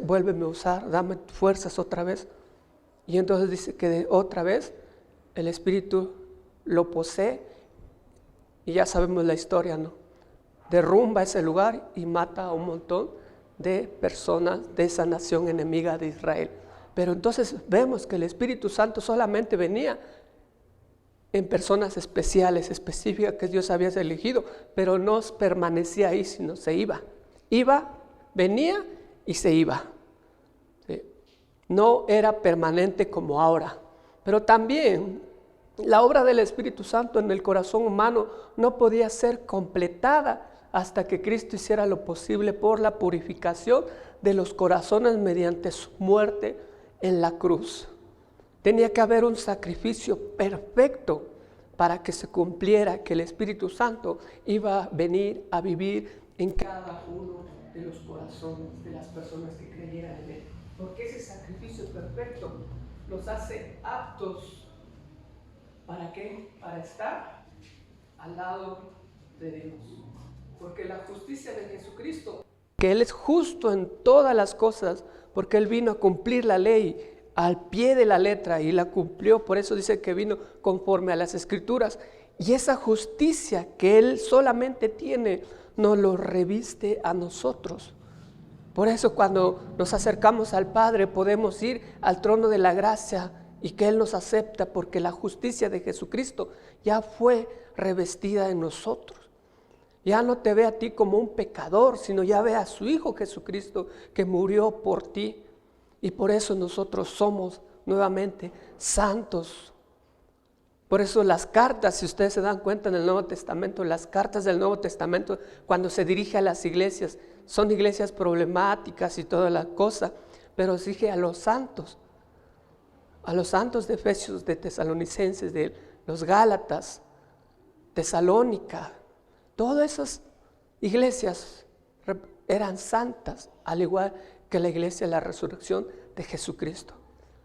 vuélveme a usar, dame fuerzas otra vez. Y entonces dice que otra vez el Espíritu lo posee, y ya sabemos la historia, ¿no? Derrumba ese lugar y mata a un montón de personas de esa nación enemiga de Israel. Pero entonces vemos que el Espíritu Santo solamente venía en personas especiales, específicas que Dios había elegido, pero no permanecía ahí, sino se iba. Venía y se iba. ¿Sí? No era permanente como ahora. Pero también la obra del Espíritu Santo en el corazón humano no podía ser completada hasta que Cristo hiciera lo posible por la purificación de los corazones mediante su muerte en la cruz. Tenía que haber un sacrificio perfecto para que se cumpliera que el Espíritu Santo iba a venir a vivir en cada uno de los corazones de las personas que creyeran en Él. Porque ese sacrificio perfecto los hace aptos, ¿para qué? Para estar al lado de Dios. Porque la justicia de Jesucristo, que Él es justo en todas las cosas, porque Él vino a cumplir la ley al pie de la letra y la cumplió. Por eso dice que vino conforme a las Escrituras. Y esa justicia que Él solamente tiene, nos lo reviste a nosotros. Por eso cuando nos acercamos al Padre podemos ir al trono de la gracia y que Él nos acepta, porque la justicia de Jesucristo ya fue revestida en nosotros. Ya no te ve a ti como un pecador, sino ya ve a su Hijo Jesucristo que murió por ti. Y por eso nosotros somos nuevamente santos. Por eso las cartas, si ustedes se dan cuenta en el Nuevo Testamento, las cartas del Nuevo Testamento, cuando se dirige a las iglesias, son iglesias problemáticas y toda la cosa, pero se dirige a los santos de Efesios, de Tesalonicenses, de los Gálatas, Tesalónica. Todas esas iglesias eran santas, al igual que la iglesia de la resurrección de Jesucristo.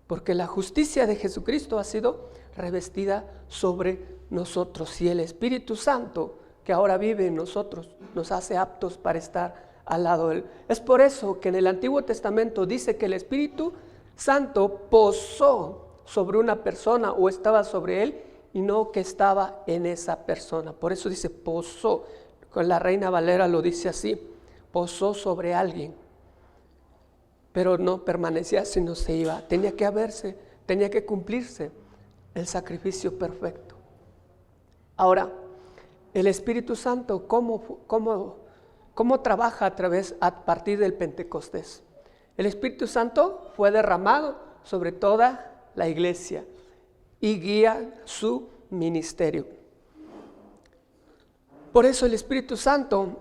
Porque la justicia de Jesucristo ha sido revestida sobre nosotros. Y el Espíritu Santo, que ahora vive en nosotros, nos hace aptos para estar al lado de Él. Es por eso que en el Antiguo Testamento dice que el Espíritu Santo posó sobre una persona o estaba sobre él, y no que estaba en esa persona. Por eso dice posó. Con la Reina Valera lo dice así: posó sobre alguien. Pero no permanecía, sino se iba. Tenía que cumplirse el sacrificio perfecto. Ahora, el Espíritu Santo, ¿cómo trabaja a partir del Pentecostés? El Espíritu Santo fue derramado sobre toda la iglesia y guía su ministerio. Por eso el Espíritu Santo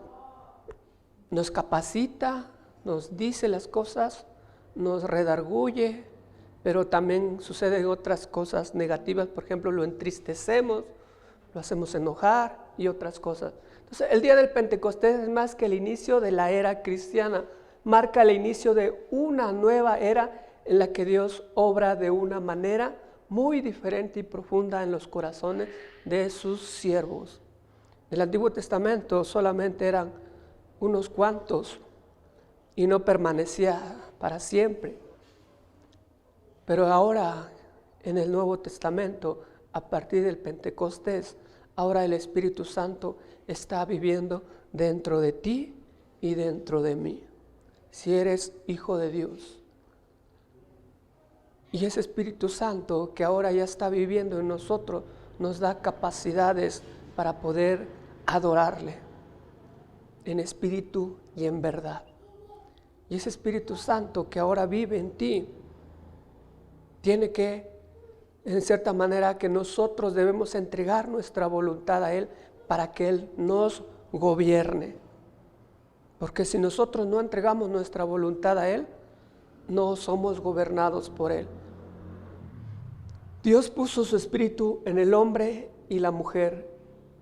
nos capacita, nos dice las cosas, nos redarguye, pero también suceden otras cosas negativas. Por ejemplo, lo entristecemos, lo hacemos enojar y otras cosas. Entonces, el día del Pentecostés es más que el inicio de la era cristiana, marca el inicio de una nueva era en la que Dios obra de una manera muy diferente y profunda en los corazones de sus siervos. En el Antiguo Testamento solamente eran unos cuantos y no permanecía para siempre. Pero ahora, en el Nuevo Testamento, a partir del Pentecostés, ahora el Espíritu Santo está viviendo dentro de ti y dentro de mí, si eres hijo de Dios. Y ese Espíritu Santo que ahora ya está viviendo en nosotros nos da capacidades para poder adorarle en espíritu y en verdad. Y ese Espíritu Santo que ahora vive en ti tiene que, en cierta manera, que nosotros debemos entregar nuestra voluntad a Él para que Él nos gobierne. Porque si nosotros no entregamos nuestra voluntad a Él, no somos gobernados por Él. Dios puso su Espíritu en el hombre y la mujer,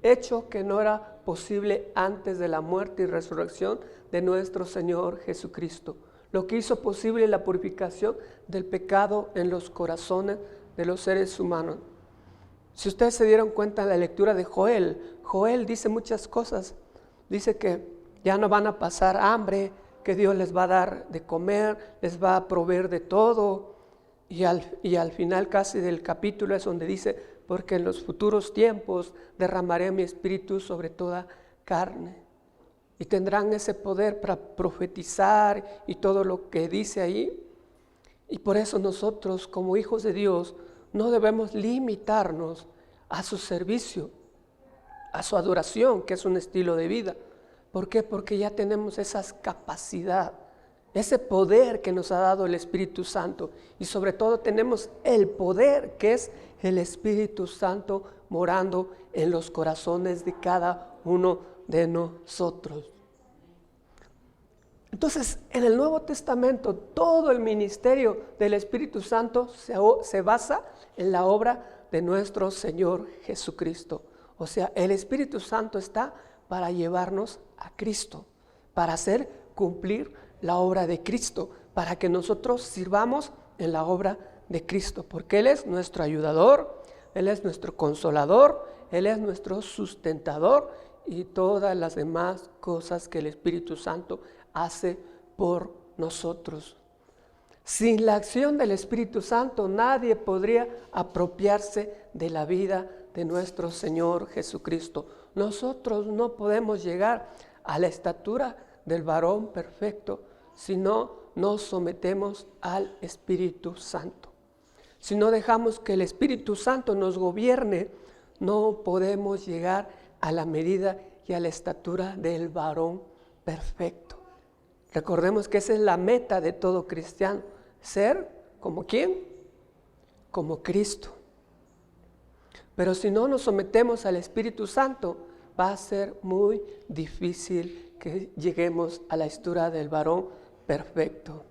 hecho que no era posible antes de la muerte y resurrección de nuestro Señor Jesucristo. lo que hizo posible la purificación del pecado en los corazones de los seres humanos. Si ustedes se dieron cuenta en la lectura de Joel dice muchas cosas. Dice que ya no van a pasar hambre, que Dios les va a dar de comer, les va a proveer de todo. Y al final casi del capítulo es donde dice, porque en los futuros tiempos derramaré mi espíritu sobre toda carne. Y tendrán ese poder para profetizar y todo lo que dice ahí. Y por eso nosotros como hijos de Dios no debemos limitarnos a su servicio, a su adoración, que es un estilo de vida. ¿Por qué? Porque ya tenemos esa capacidad, ese poder que nos ha dado el Espíritu Santo. Y sobre todo tenemos el poder que es el Espíritu Santo morando en los corazones de cada uno de nosotros. Entonces, en el Nuevo Testamento, todo el ministerio del Espíritu Santo se basa en la obra de nuestro Señor Jesucristo. O sea, el Espíritu Santo está para llevarnos a Cristo, para hacer cumplir la obra de Cristo, para que nosotros sirvamos en la obra de Cristo, porque Él es nuestro ayudador, Él es nuestro consolador, Él es nuestro sustentador y todas las demás cosas que el Espíritu Santo hace por nosotros. Sin la acción del Espíritu Santo nadie podría apropiarse de la vida de nuestro Señor Jesucristo. Nosotros no podemos llegar a la estatura del varón perfecto si no nos sometemos al Espíritu Santo. Si no dejamos que el Espíritu Santo nos gobierne, no podemos llegar a la medida y a la estatura del varón perfecto. Recordemos que esa es la meta de todo cristiano, ser como ¿quién? Como Cristo. Pero si no nos sometemos al Espíritu Santo, va a ser muy difícil que lleguemos a la estatura del varón perfecto.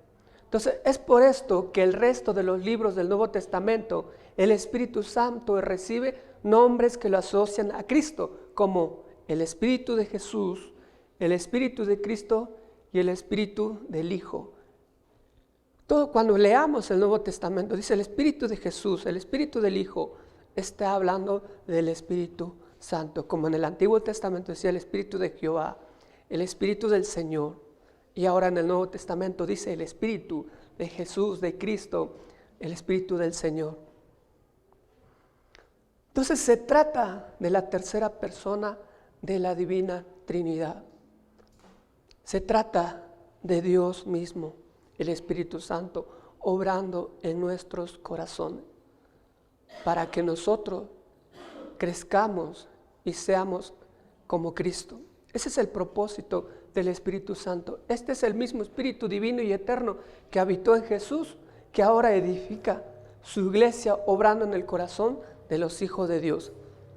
Entonces, es por esto que el resto de los libros del Nuevo Testamento, el Espíritu Santo recibe nombres que lo asocian a Cristo, como el Espíritu de Jesús, el Espíritu de Cristo y el Espíritu del Hijo. Todo cuando leamos el Nuevo Testamento, dice el Espíritu de Jesús, el Espíritu del Hijo, está hablando del Espíritu Santo, como en el Antiguo Testamento decía el Espíritu de Jehová, el Espíritu del Señor, y ahora en el Nuevo Testamento dice el Espíritu de Jesús, de Cristo, el Espíritu del Señor. Entonces se trata de la tercera persona de la Divina Trinidad. Se trata de Dios mismo, el Espíritu Santo, obrando en nuestros corazones, para que nosotros crezcamos y seamos como Cristo. Ese es el propósito del Espíritu Santo. Este es el mismo Espíritu divino y eterno que habitó en Jesús, que ahora edifica su iglesia obrando en el corazón de los hijos de Dios.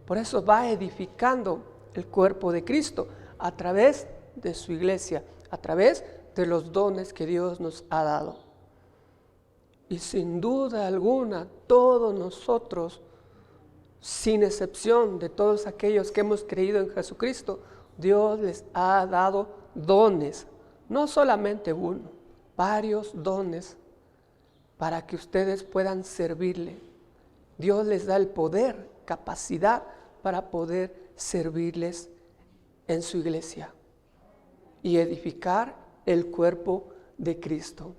Por eso va edificando el cuerpo de Cristo a través de su iglesia, a través de los dones que Dios nos ha dado. Y sin duda alguna, todos nosotros, sin excepción de todos aquellos que hemos creído en Jesucristo, Dios les ha dado dones, no solamente uno, varios dones para que ustedes puedan servirle. Dios les da el poder, capacidad para poder servirles en su iglesia y edificar el cuerpo de Cristo.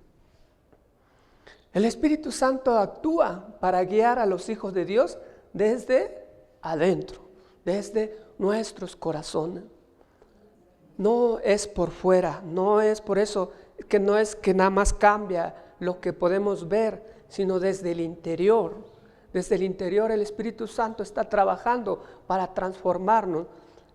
El Espíritu Santo actúa para guiar a los hijos de Dios desde adentro, desde nuestros corazones. No es por fuera, no es por eso que no es que nada más cambia lo que podemos ver, sino desde el interior. Desde el interior el Espíritu Santo está trabajando para transformarnos,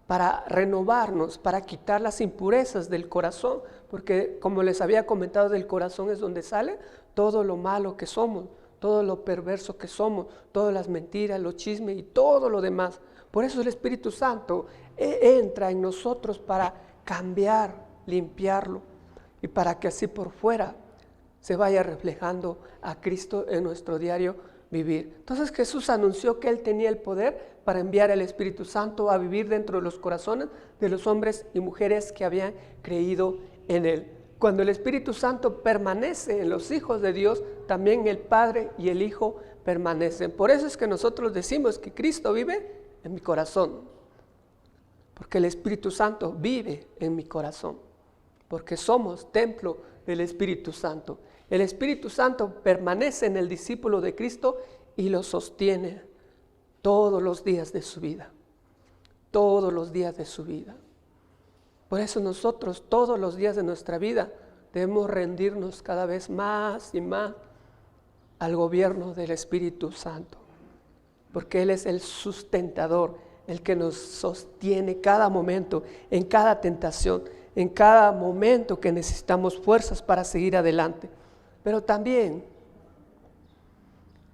para renovarnos, para quitar las impurezas del corazón, porque como les había comentado, del corazón es donde sale todo lo malo que somos, todo lo perverso que somos, todas las mentiras, los chismes y todo lo demás. Por eso el Espíritu Santo entra en nosotros para cambiar, limpiarlo y para que así por fuera se vaya reflejando a Cristo en nuestro diario vivir. Entonces Jesús anunció que Él tenía el poder para enviar el Espíritu Santo a vivir dentro de los corazones de los hombres y mujeres que habían creído en Él. cuando el Espíritu Santo permanece en los hijos de Dios, también el Padre y el Hijo permanecen. Por eso es que nosotros decimos que Cristo vive en mi corazón, porque el Espíritu Santo vive en mi corazón, porque somos templo del Espíritu Santo. El Espíritu Santo permanece en el discípulo de Cristo y lo sostiene todos los días de su vida, todos los días de su vida. Por eso nosotros todos los días de nuestra vida debemos rendirnos cada vez más y más al gobierno del Espíritu Santo, porque Él es el sustentador, el que nos sostiene cada momento, en cada tentación, en cada momento que necesitamos fuerzas para seguir adelante. Pero también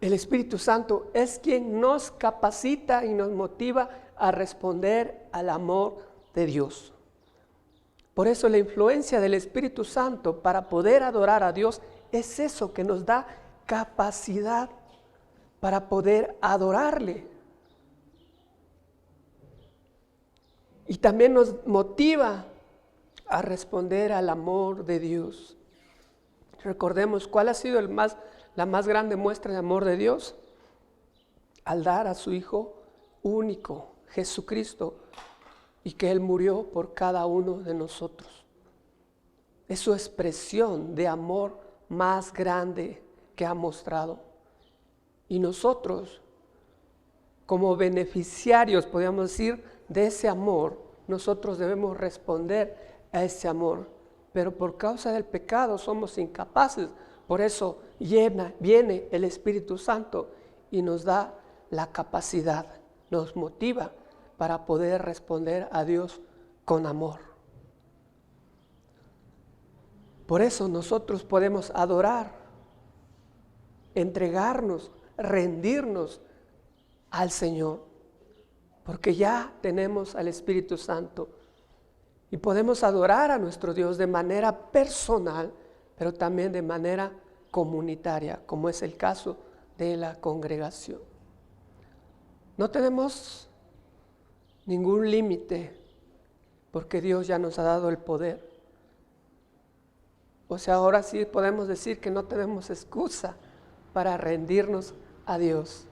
el Espíritu Santo es quien nos capacita y nos motiva a responder al amor de Dios. Por eso la influencia del Espíritu Santo para poder adorar a Dios es eso que nos da capacidad para poder adorarle. Y también nos motiva a responder al amor de Dios. Recordemos cuál ha sido la más grande muestra de amor de Dios, al dar a su Hijo único, Jesucristo, y que Él murió por cada uno de nosotros. Es su expresión de amor más grande que ha mostrado. Y nosotros, como beneficiarios, podríamos decir, de ese amor, nosotros debemos responder a ese amor. Pero por causa del pecado somos incapaces. Por eso viene el Espíritu Santo y nos da la capacidad, nos motiva para poder responder a Dios con amor. Por eso nosotros podemos adorar, entregarnos, rendirnos al Señor, porque ya tenemos al Espíritu Santo y podemos adorar a nuestro Dios de manera personal, pero también de manera comunitaria, como es el caso de la congregación. No tenemos ningún límite, porque Dios ya nos ha dado el poder. O sea, ahora sí podemos decir que no tenemos excusa para rendirnos a Dios,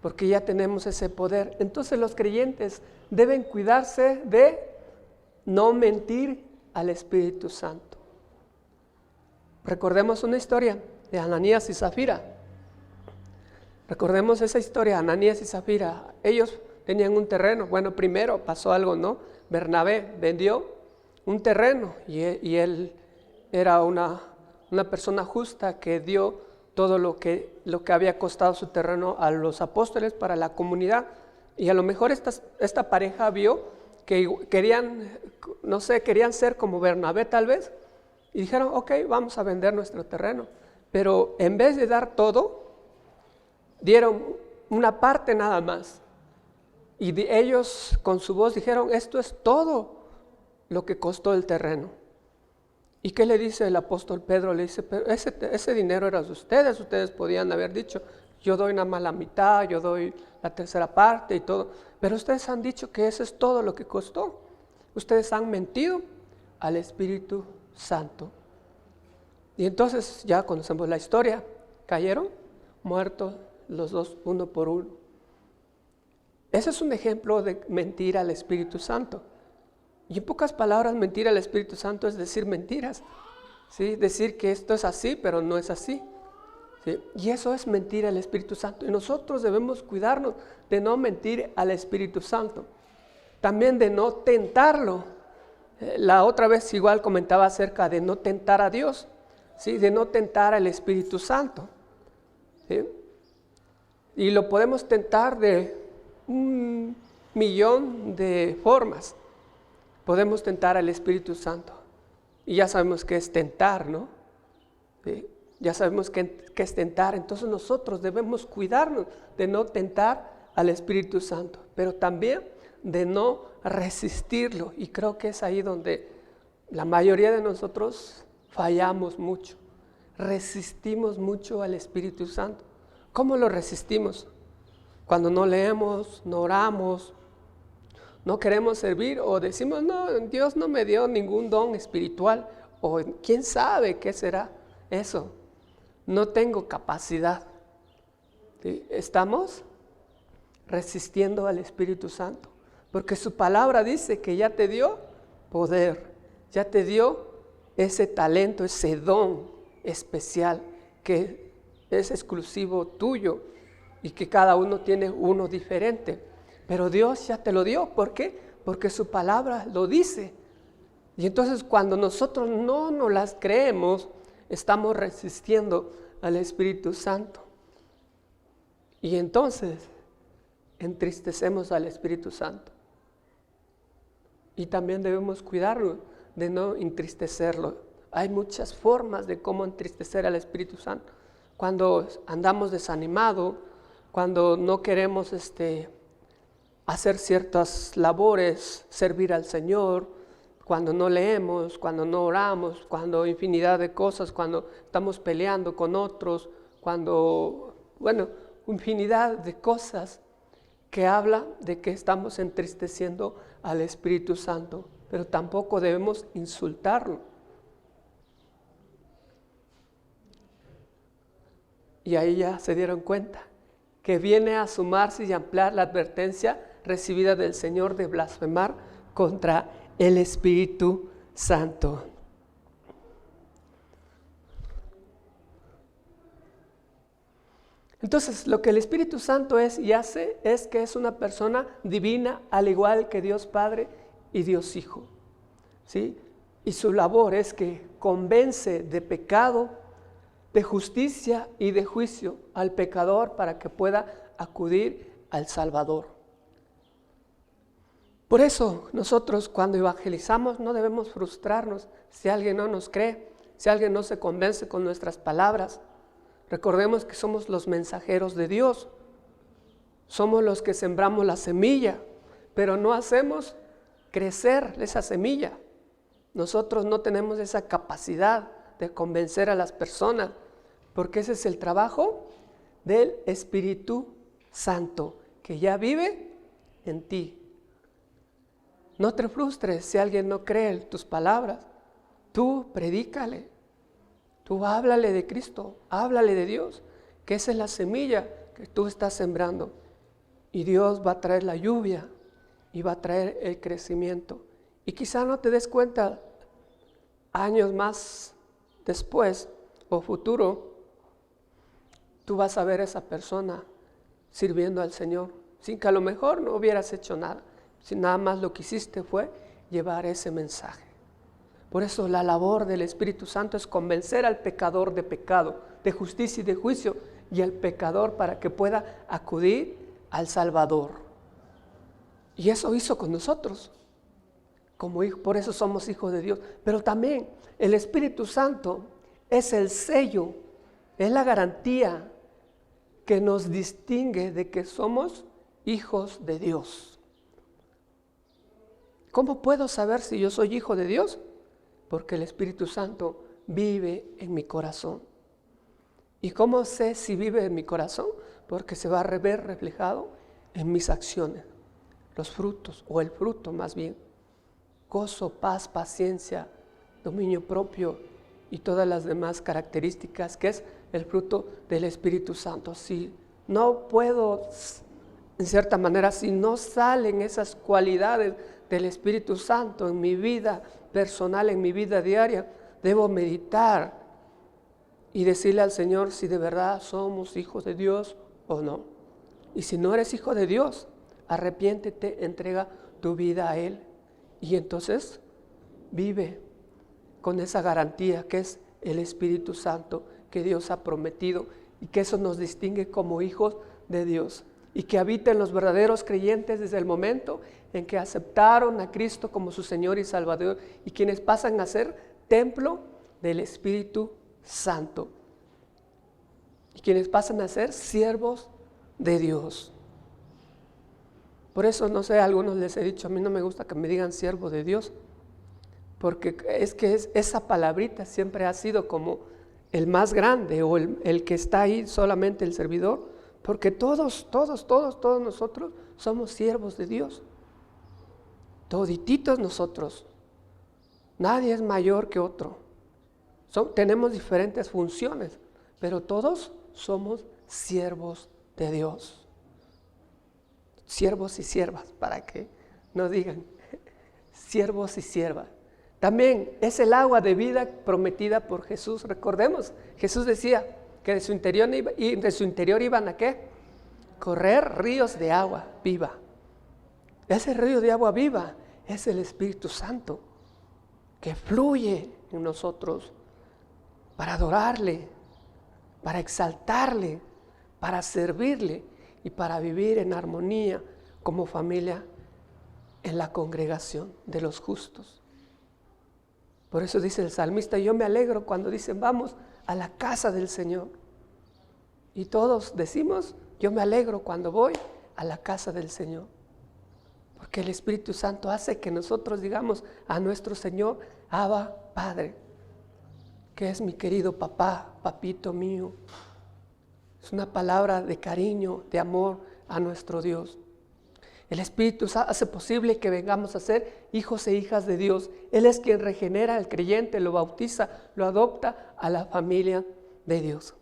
porque ya tenemos ese poder. Entonces los creyentes deben cuidarse de no mentir al Espíritu Santo. Recordemos una historia de Ananías y Zafira. Recordemos esa historia, Ananías y Zafira. Ellos tenían un terreno. Bueno, primero pasó algo, ¿no? Bernabé vendió un terreno y él era una persona justa que dio todo lo que había costado su terreno a los apóstoles para la comunidad. Y a lo mejor esta pareja vio que querían ser como Bernabé tal vez, y dijeron, ok, vamos a vender nuestro terreno. Pero en vez de dar todo, dieron una parte nada más. Y ellos con su voz dijeron, esto es todo lo que costó el terreno. ¿Y qué le dice el apóstol Pedro? Le dice, pero ese dinero era de ustedes podían haber dicho, yo doy nada más la mitad, yo doy la tercera parte y todo. Pero ustedes han dicho que eso es todo lo que costó. Ustedes han mentido al Espíritu Santo. Y entonces ya conocemos la historia. Cayeron muertos los dos, uno por uno. Ese es un ejemplo de mentir al Espíritu Santo. Y en pocas palabras, mentir al Espíritu Santo es decir mentiras, ¿sí? Decir que esto es así, pero no es así, ¿sí? Y eso es mentir al Espíritu Santo. Y nosotros debemos cuidarnos de no mentir al Espíritu Santo. También de no tentarlo. La otra vez igual comentaba acerca de no tentar a Dios, ¿sí? De no tentar al Espíritu Santo, ¿sí? Y lo podemos tentar de 1,000,000 de formas. Podemos tentar al Espíritu Santo. Y ya sabemos qué es tentar, ¿no? ¿Sí? Ya sabemos qué es tentar. Entonces nosotros debemos cuidarnos de no tentar al Espíritu Santo, pero también de no resistirlo. Y creo que es ahí donde la mayoría de nosotros fallamos mucho. Resistimos mucho al Espíritu Santo. ¿Cómo lo resistimos? Cuando no leemos, no oramos, no queremos servir o decimos, no, Dios no me dio ningún don espiritual o quién sabe qué será eso. No tengo capacidad. ¿Sí? Estamos resistiendo al Espíritu Santo, porque su palabra dice que ya te dio poder, ya te dio ese talento, ese don especial que es exclusivo tuyo y que cada uno tiene uno diferente. Pero Dios ya te lo dio. ¿Por qué? Porque su palabra lo dice. Y entonces cuando nosotros no nos las creemos, estamos resistiendo al Espíritu Santo. Y entonces entristecemos al Espíritu Santo. Y también debemos cuidarnos de no entristecerlo. Hay muchas formas de cómo entristecer al Espíritu Santo. Cuando andamos desanimados, cuando no queremos hacer ciertas labores, servir al Señor, cuando no leemos, cuando no oramos, cuando infinidad de cosas, cuando estamos peleando con otros, cuando, infinidad de cosas que habla de que estamos entristeciendo al Espíritu Santo, pero tampoco debemos insultarlo. Y ahí ya se dieron cuenta que viene a sumarse y ampliar la advertencia recibida del Señor de blasfemar contra el Espíritu Santo. Entonces, lo que el Espíritu Santo es y hace es que es una persona divina, al igual que Dios Padre y Dios Hijo, ¿sí? Y su labor es que convence de pecado, de justicia y de juicio al pecador para que pueda acudir al Salvador. Por eso nosotros cuando evangelizamos no debemos frustrarnos si alguien no nos cree, si alguien no se convence con nuestras palabras. Recordemos que somos los mensajeros de Dios, somos los que sembramos la semilla, pero no hacemos crecer esa semilla. Nosotros no tenemos esa capacidad de convencer a las personas, porque ese es el trabajo del Espíritu Santo, que ya vive en ti. No te frustres si alguien no cree en tus palabras. Tú predícale, tú háblale de Cristo, háblale de Dios, que esa es la semilla que tú estás sembrando. Y Dios va a traer la lluvia y va a traer el crecimiento. Y quizá no te des cuenta años más después o futuro, tú vas a ver a esa persona sirviendo al Señor, sin que a lo mejor no hubieras hecho nada, si nada más lo que hiciste fue llevar ese mensaje. Por eso la labor del Espíritu Santo es convencer al pecador de pecado, de justicia y de juicio, y al pecador para que pueda acudir al Salvador. Y eso hizo con nosotros, como hijos, por eso somos hijos de Dios. Pero también el Espíritu Santo es el sello, es la garantía que nos distingue de que somos hijos de Dios. ¿Cómo puedo saber si yo soy hijo de Dios? Porque el Espíritu Santo vive en mi corazón. ¿Y cómo sé si vive en mi corazón? Porque se va a ver reflejado en mis acciones, los frutos, o el fruto más bien: gozo, paz, paciencia, dominio propio y todas las demás características que es el fruto del Espíritu Santo. Si no puedo, en cierta manera, si no salen esas cualidades del Espíritu Santo en mi vida personal, en mi vida diaria, debo meditar y decirle al Señor si de verdad somos hijos de Dios o no. Y si no eres hijo de Dios, arrepiéntete, entrega tu vida a Él. Y entonces vive con esa garantía que es el Espíritu Santo que Dios ha prometido, y que eso nos distingue como hijos de Dios, y que habita en los verdaderos creyentes desde el momento en que aceptaron a Cristo como su Señor y Salvador, y quienes pasan a ser templo del Espíritu Santo, y quienes pasan a ser siervos de Dios. Por eso, no sé, a algunos les he dicho, a mí no me gusta que me digan siervo de Dios, porque esa palabrita siempre ha sido como el más grande, o el que está ahí solamente el servidor, porque todos nosotros somos siervos de Dios, todititos nosotros, nadie es mayor que otro, tenemos diferentes funciones, pero todos somos siervos de Dios. Siervos y siervas, para que no digan siervos y siervas. También es el agua de vida prometida por Jesús. Recordemos, Jesús decía que de su interior iban ¿a qué? Correr ríos de agua viva. Ese río de agua viva es el Espíritu Santo que fluye en nosotros para adorarle, para exaltarle, para servirle y para vivir en armonía como familia en la congregación de los justos. Por eso dice el salmista, yo me alegro cuando dicen vamos a la casa del Señor. Y todos decimos, yo me alegro cuando voy a la casa del Señor. Porque el Espíritu Santo hace que nosotros digamos a nuestro Señor, Abba, Padre, que es mi querido papá, papito mío. Es una palabra de cariño, de amor a nuestro Dios. El Espíritu hace posible que vengamos a ser hijos e hijas de Dios. Él es quien regenera al creyente, lo bautiza, lo adopta a la familia de Dios.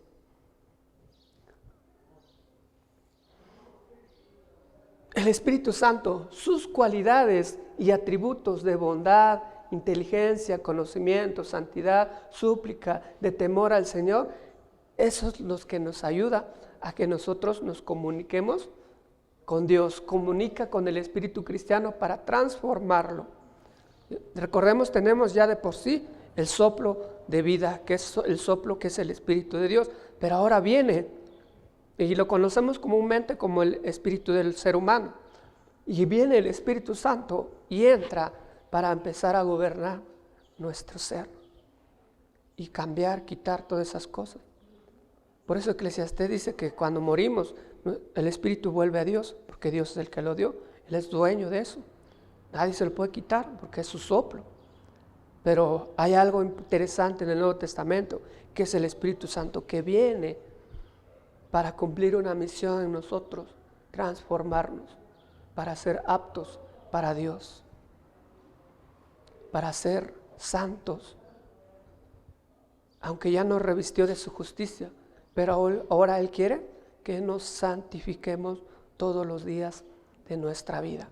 El Espíritu Santo, sus cualidades y atributos de bondad, inteligencia, conocimiento, santidad, súplica, de temor al Señor, esos son los que nos ayudan a que nosotros nos comuniquemos con Dios, comunica con el espíritu cristiano para transformarlo. Recordemos, tenemos ya de por sí el soplo de vida, que es el soplo que es el Espíritu de Dios, pero ahora viene, y lo conocemos comúnmente como el espíritu del ser humano, y viene el Espíritu Santo y entra para empezar a gobernar nuestro ser y cambiar, quitar todas esas cosas. Por eso Eclesiastés dice que cuando morimos, el espíritu vuelve a Dios, porque Dios es el que lo dio, Él es dueño de eso. Nadie se lo puede quitar porque es su soplo. Pero hay algo interesante en el Nuevo Testamento, que es el Espíritu Santo que viene para cumplir una misión en nosotros, transformarnos, para ser aptos para Dios, para ser santos, aunque ya nos revistió de su justicia, pero ahora Él quiere que nos santifiquemos todos los días de nuestra vida.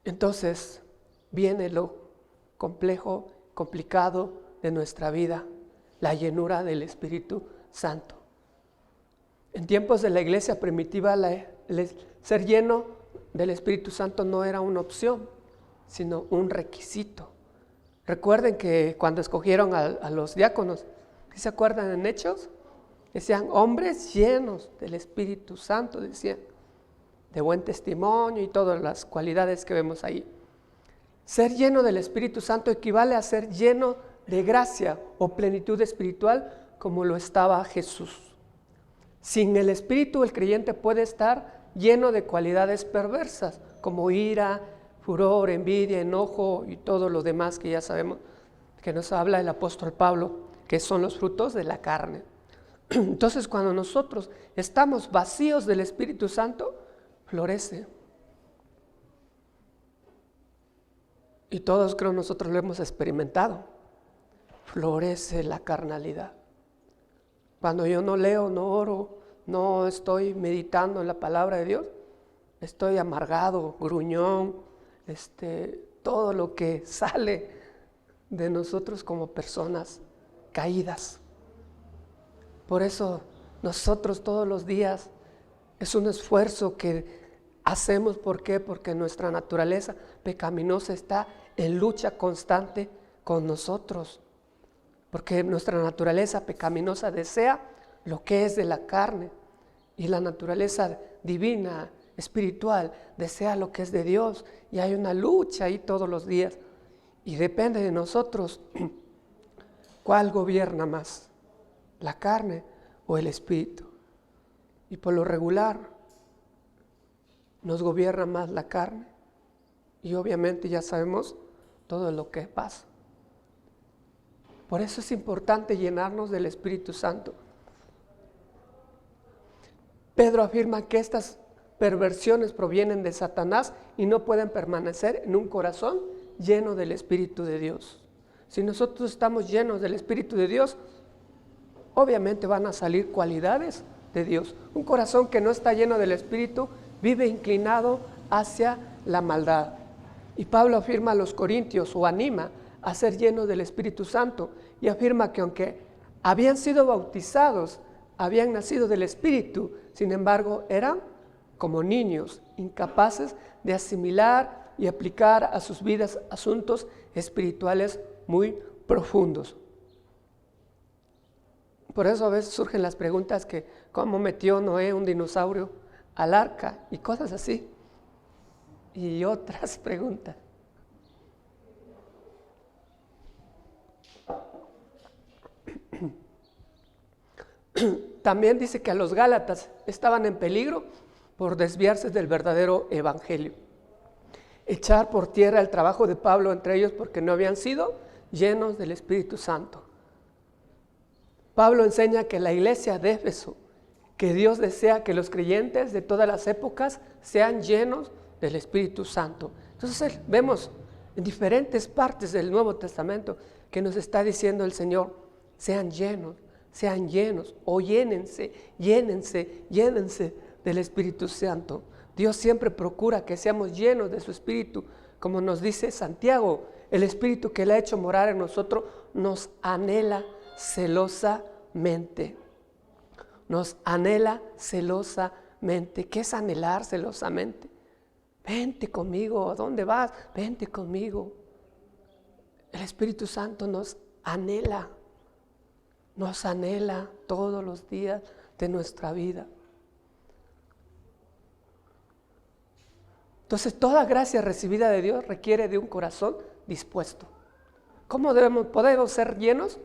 Entonces viene lo complejo, complicado de nuestra vida, la llenura del Espíritu Santo. En tiempos de la iglesia primitiva, ser lleno del Espíritu Santo no era una opción, sino un requisito. Recuerden que cuando escogieron a los diáconos, ¿sí se acuerdan en Hechos? Decían, hombres llenos del Espíritu Santo, decían, de buen testimonio y todas las cualidades que vemos ahí. Ser lleno del Espíritu Santo equivale a ser lleno de gracia o plenitud espiritual como lo estaba Jesús. Sin el Espíritu, el creyente puede estar lleno de cualidades perversas, como ira, furor, envidia, enojo y todo lo demás que ya sabemos que nos habla el apóstol Pablo, que son los frutos de la carne. Entonces, cuando nosotros estamos vacíos del Espíritu Santo, florece. Y todos creo nosotros lo hemos experimentado. Florece la carnalidad. Cuando yo no leo, no oro, no estoy meditando en la palabra de Dios, estoy amargado, gruñón, todo lo que sale de nosotros como personas caídas. Por eso nosotros todos los días es un esfuerzo que hacemos. ¿Por qué? Porque nuestra naturaleza pecaminosa está en lucha constante con nosotros. Porque nuestra naturaleza pecaminosa desea lo que es de la carne, y la naturaleza divina, espiritual, desea lo que es de Dios, y hay una lucha ahí todos los días, y depende de nosotros cuál gobierna más, la carne o el espíritu. Y por lo regular nos gobierna más la carne, y obviamente ya sabemos todo lo que pasa. Por eso es importante llenarnos del Espíritu Santo. Pedro afirma que estas perversiones provienen de Satanás y no pueden permanecer en un corazón lleno del Espíritu de Dios. Si nosotros estamos llenos del Espíritu de Dios, obviamente van a salir cualidades de Dios. Un corazón que no está lleno del Espíritu vive inclinado hacia la maldad. Y Pablo afirma a los corintios, o anima a ser llenos del Espíritu Santo, y afirma que aunque habían sido bautizados, habían nacido del Espíritu, sin embargo eran como niños, incapaces de asimilar y aplicar a sus vidas asuntos espirituales muy profundos. Por eso a veces surgen las preguntas que cómo metió Noé un dinosaurio al arca y cosas así, y otras preguntas. También dice que a los Gálatas estaban en peligro por desviarse del verdadero evangelio, echar por tierra el trabajo de Pablo entre ellos porque no habían sido llenos del Espíritu Santo. Pablo enseña que la iglesia de Éfeso, que Dios desea que los creyentes de todas las épocas sean llenos del Espíritu Santo. Entonces vemos en diferentes partes del Nuevo Testamento que nos está diciendo el Señor, sean llenos, o llénense del Espíritu Santo. Dios siempre procura que seamos llenos de su Espíritu, como nos dice Santiago, el Espíritu que Él ha hecho morar en nosotros nos anhela celosamente. Nos anhela celosamente. ¿Qué es anhelar celosamente? Vente conmigo. ¿A dónde vas? Vente conmigo. El Espíritu Santo nos anhela todos los días de nuestra vida. Entonces, toda gracia recibida de Dios requiere de un corazón dispuesto. ¿Cómo podemos ser llenos?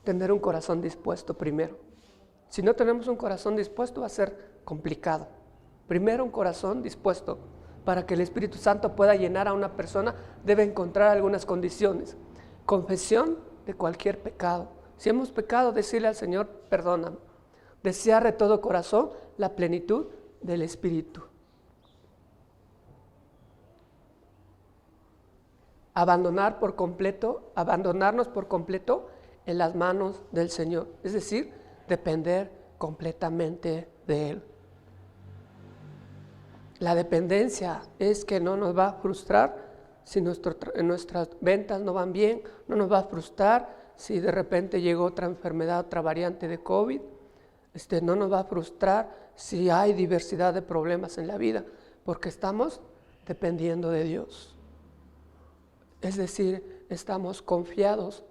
Tener un corazón dispuesto primero. Si no tenemos un corazón dispuesto va a ser complicado. Primero un corazón dispuesto. Para que el Espíritu Santo pueda llenar a una persona debe encontrar algunas condiciones. Confesión de cualquier pecado. Si hemos pecado, decirle al Señor, perdóname. Desear de todo corazón la plenitud del Espíritu. Abandonarnos por completo en las manos del Señor, es decir, depender completamente de Él. La dependencia es que no nos va a frustrar si nuestras ventas no van bien, no nos va a frustrar si de repente llegó otra enfermedad, otra variante de COVID, no nos va a frustrar si hay diversidad de problemas en la vida, porque estamos dependiendo de Dios. Es decir, estamos confiados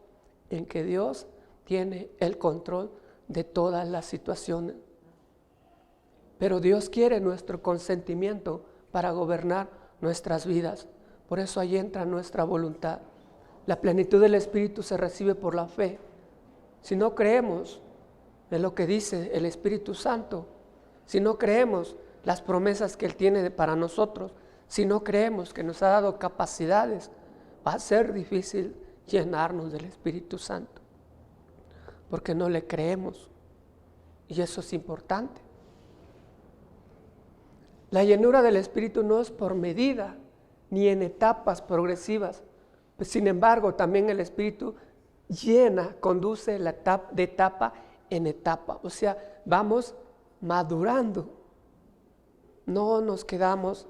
en que Dios tiene el control de todas las situaciones. Pero Dios quiere nuestro consentimiento para gobernar nuestras vidas. Por eso ahí entra nuestra voluntad. La plenitud del Espíritu se recibe por la fe. Si no creemos en lo que dice el Espíritu Santo, si no creemos las promesas que Él tiene para nosotros, si no creemos que nos ha dado capacidades, va a ser difícil llenarnos del Espíritu Santo, porque no le creemos, y eso es importante. La llenura del Espíritu no es por medida, ni en etapas progresivas, pues, sin embargo, también el Espíritu conduce de etapa en etapa, o sea, vamos madurando, no nos quedamos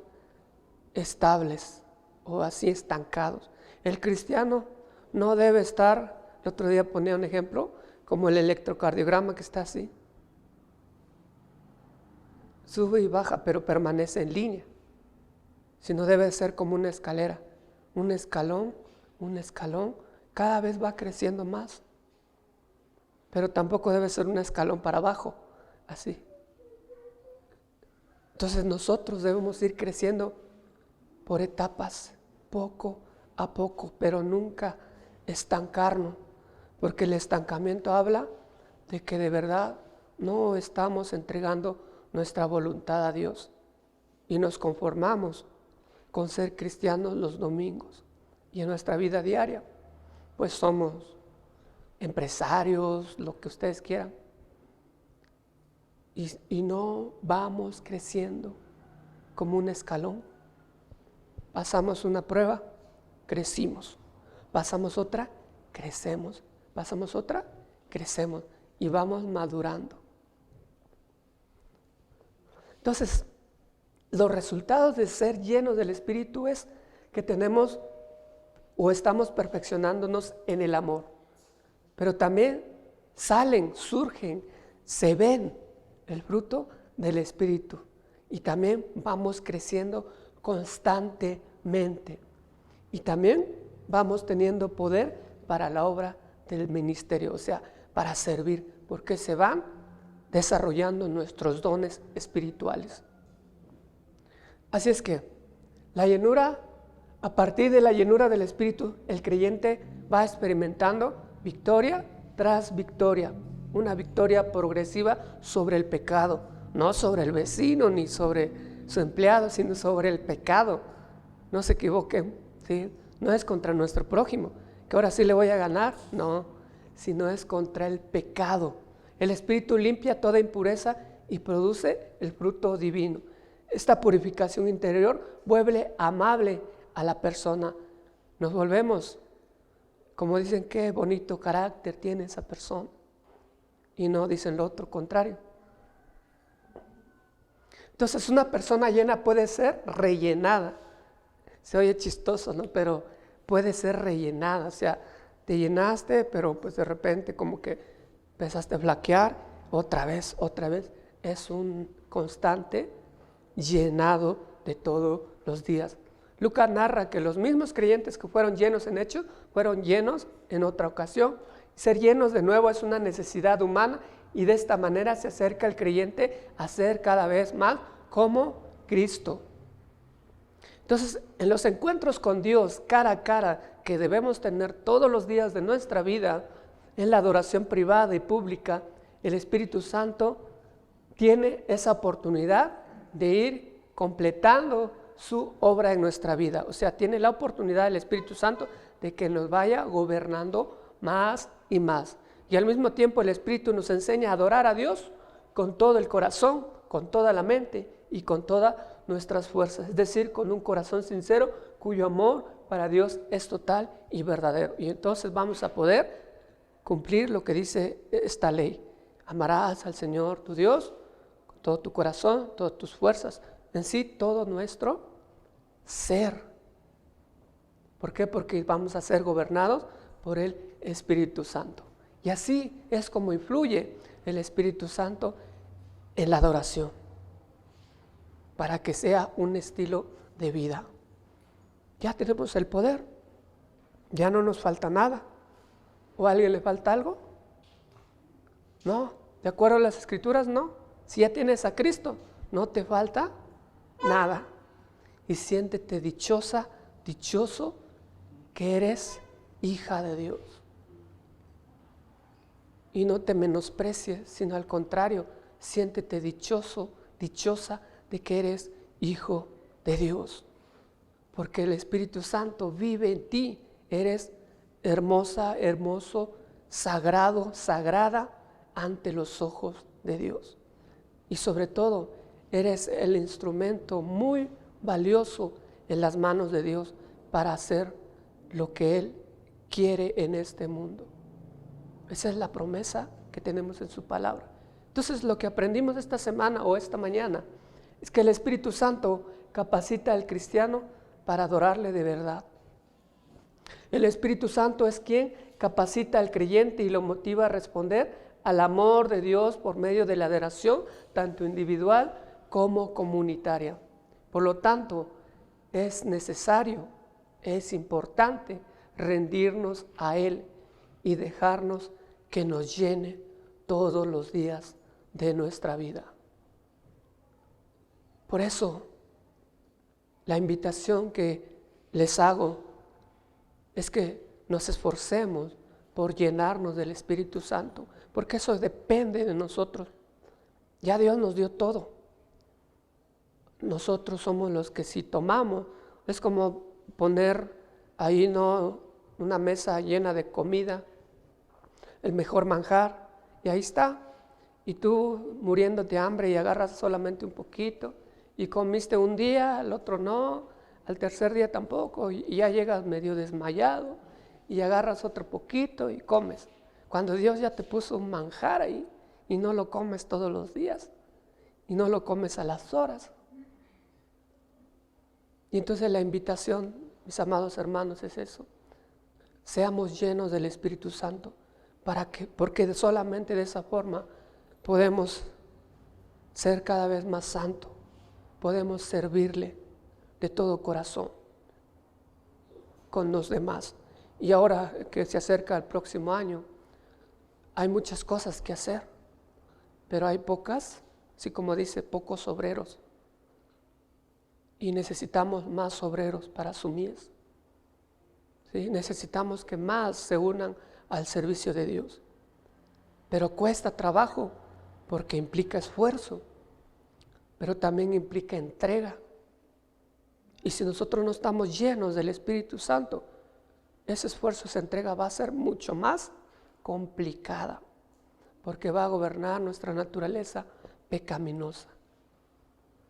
estables o así estancados. El cristiano no debe estar, el otro día ponía un ejemplo, como el electrocardiograma que está así. Sube y baja, pero permanece en línea. Sino debe ser como una escalera, un escalón, cada vez va creciendo más. Pero tampoco debe ser un escalón para abajo, así. Entonces nosotros debemos ir creciendo por etapas, poco a poco, pero nunca estancarnos, porque el estancamiento habla de que de verdad no estamos entregando nuestra voluntad a Dios y nos conformamos con ser cristianos los domingos, y en nuestra vida diaria pues somos empresarios, lo que ustedes quieran, y no vamos creciendo como un escalón. Pasamos una prueba, crecimos. Pasamos otra, crecemos. Pasamos otra, crecemos y vamos madurando. Entonces, los resultados de ser llenos del Espíritu es que tenemos o estamos perfeccionándonos en el amor. Pero también salen, surgen, se ven el fruto del Espíritu. Y también vamos creciendo constantemente. Y también vamos teniendo poder para la obra del ministerio, o sea, para servir, porque se van desarrollando nuestros dones espirituales. Así es que la llenura, a partir de la llenura del Espíritu, el creyente va experimentando victoria tras victoria, una victoria progresiva sobre el pecado, no sobre el vecino ni sobre su empleado, sino sobre el pecado. No se equivoquen, ¿sí? No es contra nuestro prójimo, que ahora sí le voy a ganar, no, sino es contra el pecado. El Espíritu limpia toda impureza y produce el fruto divino. Esta purificación interior vuelve amable a la persona. Nos volvemos, como dicen, qué bonito carácter tiene esa persona. Y no dicen lo otro contrario. Entonces una persona llena puede ser rellenada. Se oye chistoso, ¿no? Pero puede ser rellenada. O sea, te llenaste, pero pues de repente como que empezaste a flaquear. Otra vez. Es un constante llenado de todos los días. Lucas narra que los mismos creyentes que fueron llenos en hechos, fueron llenos en otra ocasión. Ser llenos de nuevo es una necesidad humana y de esta manera se acerca el creyente a ser cada vez más como Cristo. Entonces, en los encuentros con Dios cara a cara que debemos tener todos los días de nuestra vida, en la adoración privada y pública, el Espíritu Santo tiene esa oportunidad de ir completando su obra en nuestra vida. O sea, tiene la oportunidad el Espíritu Santo de que nos vaya gobernando más y más. Y al mismo tiempo el Espíritu nos enseña a adorar a Dios con todo el corazón, con toda la mente y con todas nuestras fuerzas. Es decir, con un corazón sincero cuyo amor para Dios es total y verdadero. Y entonces vamos a poder cumplir lo que dice esta ley. Amarás al Señor tu Dios con todo tu corazón, todas tus fuerzas, en sí todo nuestro ser. ¿Por qué? Porque vamos a ser gobernados por el Espíritu Santo. Y así es como influye el Espíritu Santo en la adoración, para que sea un estilo de vida. Ya tenemos el poder, ya no nos falta nada. ¿O a alguien le falta algo? No, de acuerdo a las Escrituras, no. Si ya tienes a Cristo, no te falta nada. Y siéntete dichosa, dichoso, que eres hija de Dios. Y no te menosprecies, sino al contrario, siéntete dichoso, dichosa de que eres hijo de Dios. Porque el Espíritu Santo vive en ti, eres hermosa, hermoso, sagrado, sagrada ante los ojos de Dios. Y sobre todo, eres el instrumento muy valioso en las manos de Dios para hacer lo que Él quiere en este mundo. Esa es la promesa que tenemos en su palabra. Entonces, lo que aprendimos esta semana o esta mañana es que el Espíritu Santo capacita al cristiano para adorarle de verdad. El Espíritu Santo es quien capacita al creyente y lo motiva a responder al amor de Dios por medio de la adoración, tanto individual como comunitaria. Por lo tanto, es necesario, es importante rendirnos a Él y dejarnos que nos llene todos los días de nuestra vida. Por eso, la invitación que les hago es que nos esforcemos por llenarnos del Espíritu Santo, porque eso depende de nosotros. Ya Dios nos dio todo. Nosotros somos los que si tomamos, es como poner ahí no una mesa llena de comida, el mejor manjar, y ahí está. Y tú muriéndote de hambre y agarras solamente un poquito, y comiste un día, al otro no, al tercer día tampoco, y ya llegas medio desmayado, y agarras otro poquito y comes. Cuando Dios ya te puso un manjar ahí y no lo comes todos los días y no lo comes a las horas. Y entonces la invitación, mis amados hermanos, es eso. Seamos llenos del Espíritu Santo, porque solamente de esa forma podemos ser cada vez más santos, podemos servirle de todo corazón con los demás. Y ahora que se acerca el próximo año, hay muchas cosas que hacer, pero hay pocas, así como dice, pocos obreros. Y necesitamos más obreros para su mies. ¿Sí? Necesitamos que más se unan al servicio de Dios. Pero cuesta trabajo porque implica esfuerzo, pero también implica entrega. Y si nosotros no estamos llenos del Espíritu Santo, ese esfuerzo, esa entrega va a ser mucho más complicada, porque va a gobernar nuestra naturaleza pecaminosa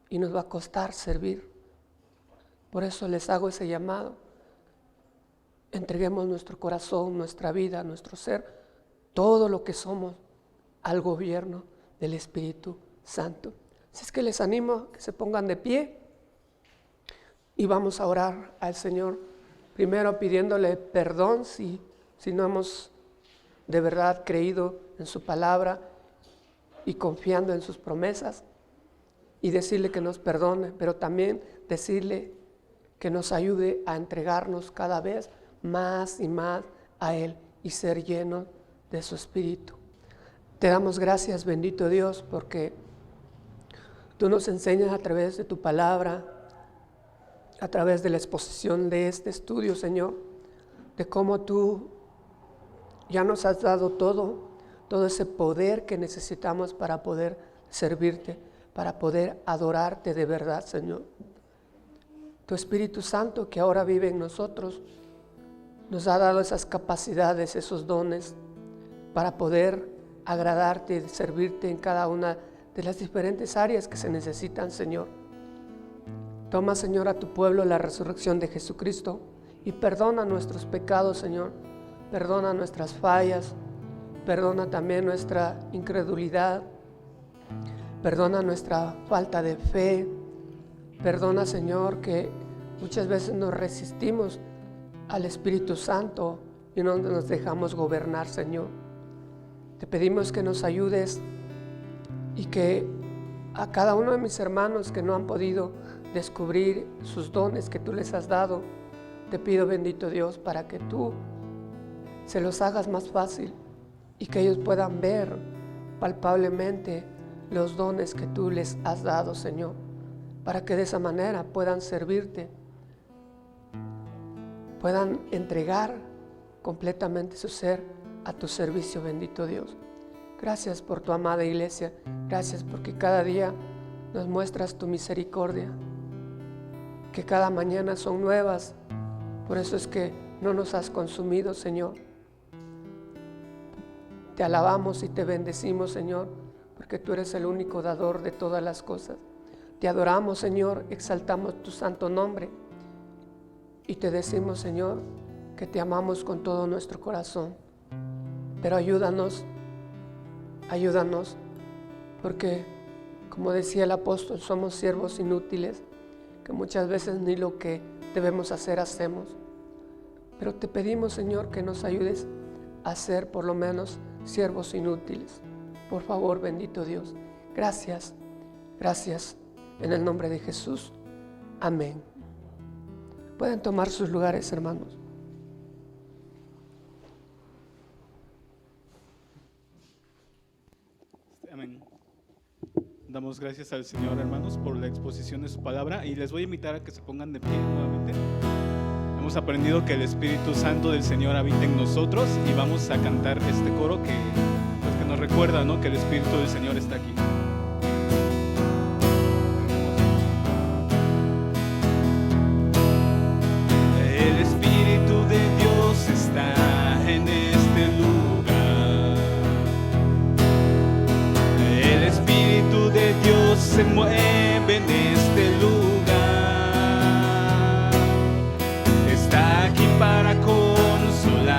y nos va a costar servir. Por eso les hago ese llamado. Entreguemos nuestro corazón, nuestra vida, nuestro ser, todo lo que somos al gobierno del Espíritu Santo. Así es que les animo a que se pongan de pie y vamos a orar al Señor, primero pidiéndole perdón si no hemos de verdad creído en su palabra y confiando en sus promesas, y decirle que nos perdone, pero también decirle que nos ayude a entregarnos cada vez más y más a Él y ser llenos de su Espíritu. Te damos gracias, bendito Dios, porque tú nos enseñas a través de tu palabra, a través de la exposición de este estudio, Señor, de cómo tú ya nos has dado todo ese poder que necesitamos para poder servirte, para poder adorarte de verdad, Señor. Tu Espíritu Santo, que ahora vive en nosotros, nos ha dado esas capacidades, esos dones, para poder agradarte y servirte en cada una de las diferentes áreas que se necesitan, Señor. Toma, Señor, a tu pueblo la resurrección de Jesucristo y perdona nuestros pecados, Señor. Perdona nuestras fallas, perdona también nuestra incredulidad, perdona nuestra falta de fe. Perdona, Señor, que muchas veces nos resistimos al Espíritu Santo y no nos dejamos gobernar, Señor. Te pedimos que nos ayudes y que a cada uno de mis hermanos que no han podido descubrir sus dones que tú les has dado, te pido, bendito Dios, para que tú se los hagas más fácil y que ellos puedan ver palpablemente los dones que tú les has dado, Señor, para que de esa manera puedan servirte, puedan entregar completamente su ser a tu servicio, bendito Dios. Gracias por tu amada iglesia, gracias porque cada día nos muestras tu misericordia, que cada mañana son nuevas, por eso es que no nos has consumido, Señor. Te alabamos y te bendecimos, Señor, porque tú eres el único dador de todas las cosas. Te adoramos, Señor, exaltamos tu santo nombre y te decimos, Señor, que te amamos con todo nuestro corazón. Pero ayúdanos, porque como decía el apóstol, somos siervos inútiles, que muchas veces ni lo que debemos hacer hacemos. Pero te pedimos, Señor, que nos ayudes a ser por lo menos siervos inútiles. Por favor, bendito Dios. Gracias, gracias. En el nombre de Jesús. Amén. Pueden tomar sus lugares, hermanos. Amén. Damos gracias al Señor, hermanos, por la exposición de su palabra y les voy a invitar a que se pongan de pie nuevamente. Hemos aprendido que el Espíritu Santo del Señor habita en nosotros y vamos a cantar este coro que nos recuerda, ¿no?, que el Espíritu del Señor está aquí. El Espíritu de Dios está en este lugar. El Espíritu de Dios se mueve en este lugar. Está aquí para consolar.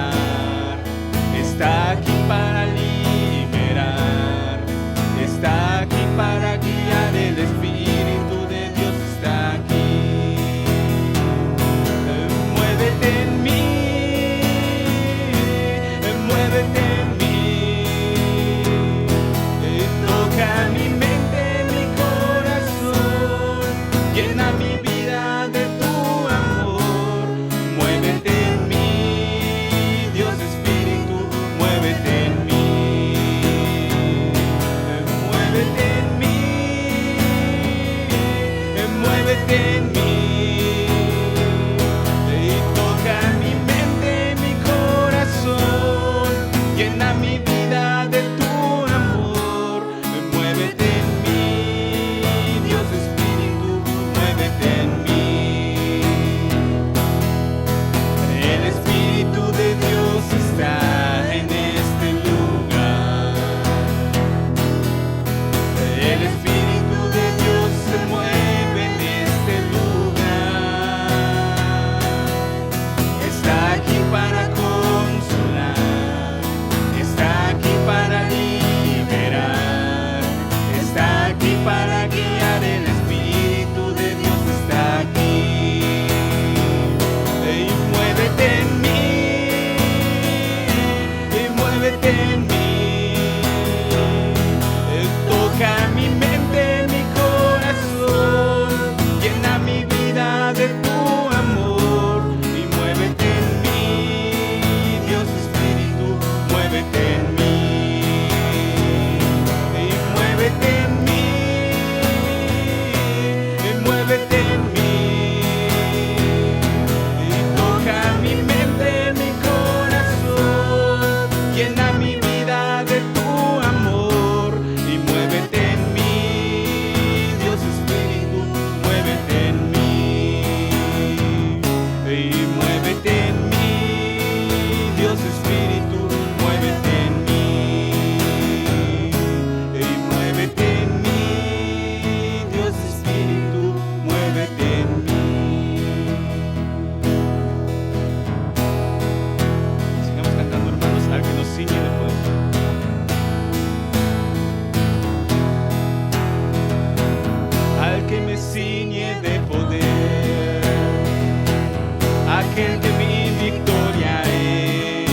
aquel que mi victoria es.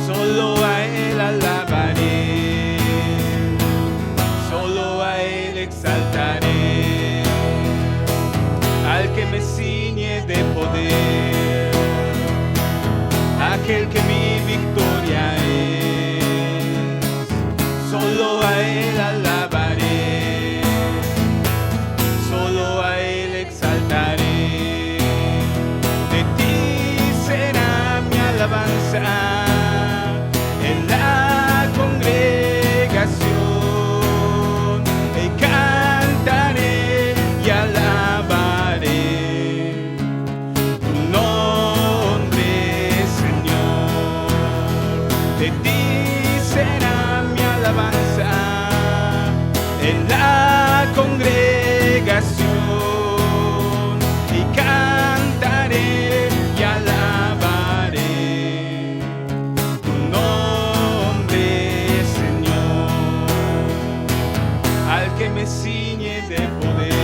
Solo a Él alabaré, solo a Él exaltaré, al que me ciñe de poder, aquel que mi victoria es. Solo a Él alabaré, solo a Él exaltaré. De ti será mi alabanza en la congregación, y cantaré y alabaré tu nombre, Señor. De ti será mi alabanza en la congregación, y cantaré y alabaré tu nombre, Señor, al que me ciñe de poder,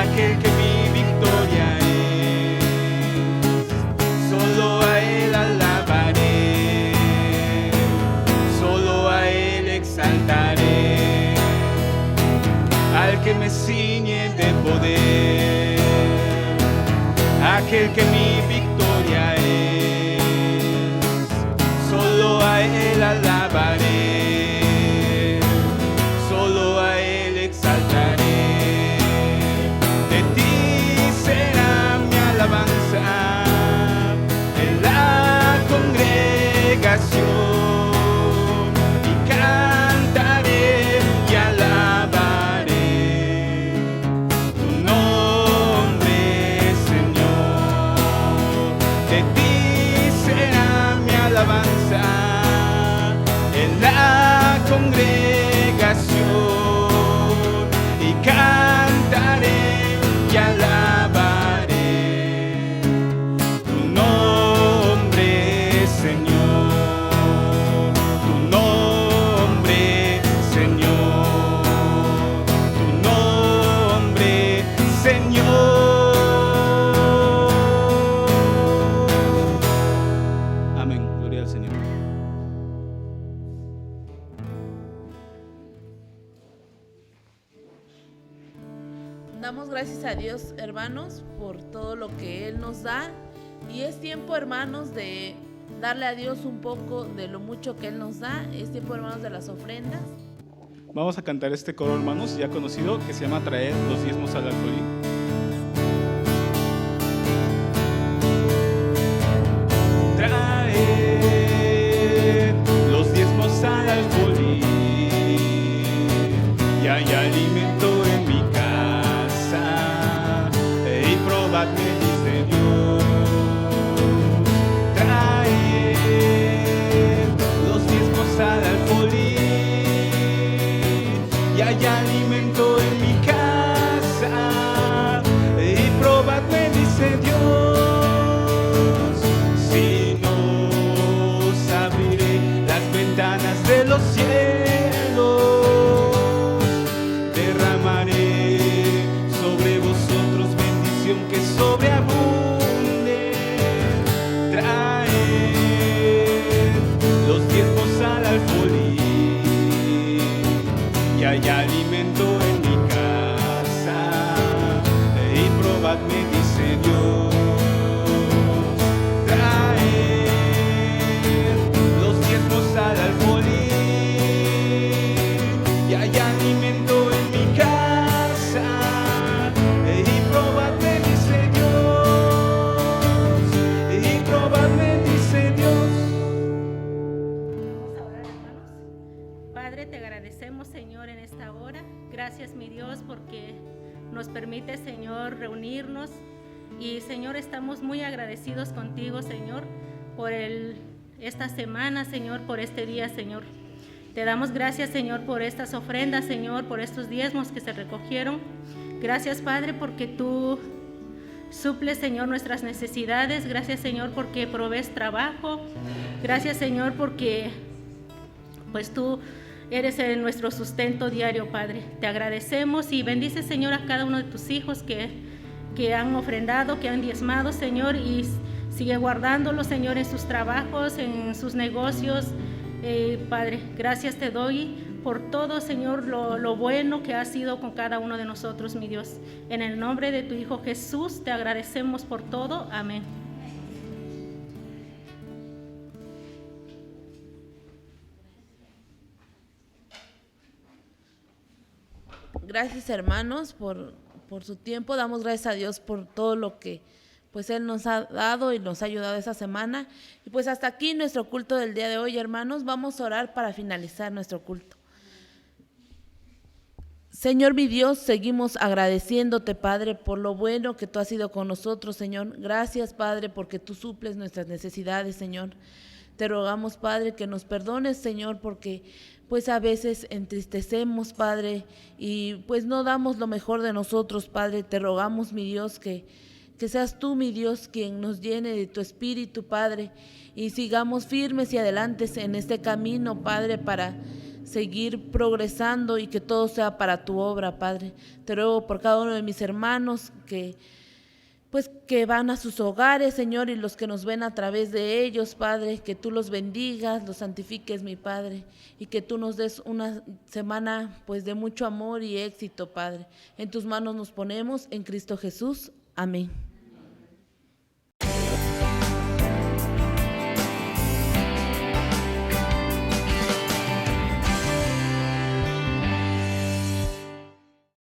aquel que mi victoria es. Solo a Él alabaré, solo a Él exaltaré, al que me ciñe de poder, aquel que mi victoria es. Solo a Él alabaré, solo a Él exaltaré. De ti será mi alabanza en la congregación, y cantaré y alabaré tu nombre, Señor. De ti será mi alabanza en la congregación, y cantaré y alabaré tu nombre, Señor, tu nombre, Señor, tu nombre, Señor. Amén, gloria al Señor. Damos gracias a Dios, hermanos, por todo lo que Él nos da. Y es tiempo, hermanos, de darle a Dios un poco de lo mucho que Él nos da. Es tiempo, hermanos, de las ofrendas. Vamos a cantar este coro, hermanos, ya conocido, que se llama Traer los diezmos al alfolí. Traer los diezmos al alfolí, y hay alimento en mi casa, y probadme, dice Dios. Traer los diezmos al alfolí, y hay alimento en mi casa, y probadme, dice Dios. Si nos abriré las ventanas de los cielos, derramaré sobre vosotros bendición que sobreabunde. Traer los diezmos al alfolí, y hay alimento en mi casa, y probadme, dice Dios. Traer los diezmos al alfolí, y hay alimento en mi casa, y probadme, dice Dios, y probadme, dice Dios. Vamos a orar, hermanos. Padre, te agradecemos, Señor, en esta hora. Gracias, mi Dios, porque nos permite, Señor, reunirnos. Y, Señor, estamos muy agradecidos contigo, Señor, por esta semana, Señor, por este día, Señor. Te damos gracias, Señor, por estas ofrendas, Señor, por estos diezmos que se recogieron. Gracias, Padre, porque tú suples, Señor, nuestras necesidades. Gracias, Señor, porque provees trabajo. Gracias, Señor, porque pues tú eres nuestro sustento diario, Padre. Te agradecemos y bendice, Señor, a cada uno de tus hijos que que han ofrendado, que han diezmado, Señor, y sigue guardándolos, Señor, en sus trabajos, en sus negocios. Padre, gracias te doy por todo, Señor, lo bueno que has sido con cada uno de nosotros, mi Dios. En el nombre de tu Hijo Jesús te agradecemos por todo. Amén. Gracias, hermanos, por su tiempo. Damos gracias a Dios por todo lo que pues Él nos ha dado y nos ha ayudado esta semana. Y pues hasta aquí nuestro culto del día de hoy, hermanos. Vamos a orar para finalizar nuestro culto. Señor mi Dios, seguimos agradeciéndote, Padre, por lo bueno que tú has sido con nosotros, Señor. Gracias, Padre, porque tú suples nuestras necesidades, Señor. Te rogamos, Padre, que nos perdones, Señor, porque pues a veces entristecemos, Padre, y pues no damos lo mejor de nosotros, Padre. Te rogamos, mi Dios, que seas tú, mi Dios, quien nos llene de tu espíritu, Padre, y sigamos firmes y adelante en este camino, Padre, para seguir progresando y que todo sea para tu obra, Padre. Te ruego por cada uno de mis hermanos que van a sus hogares, Señor, y los que nos ven a través de ellos, Padre, que tú los bendigas, los santifiques, mi Padre, y que tú nos des una semana pues de mucho amor y éxito, Padre. En tus manos nos ponemos, en Cristo Jesús. Amén.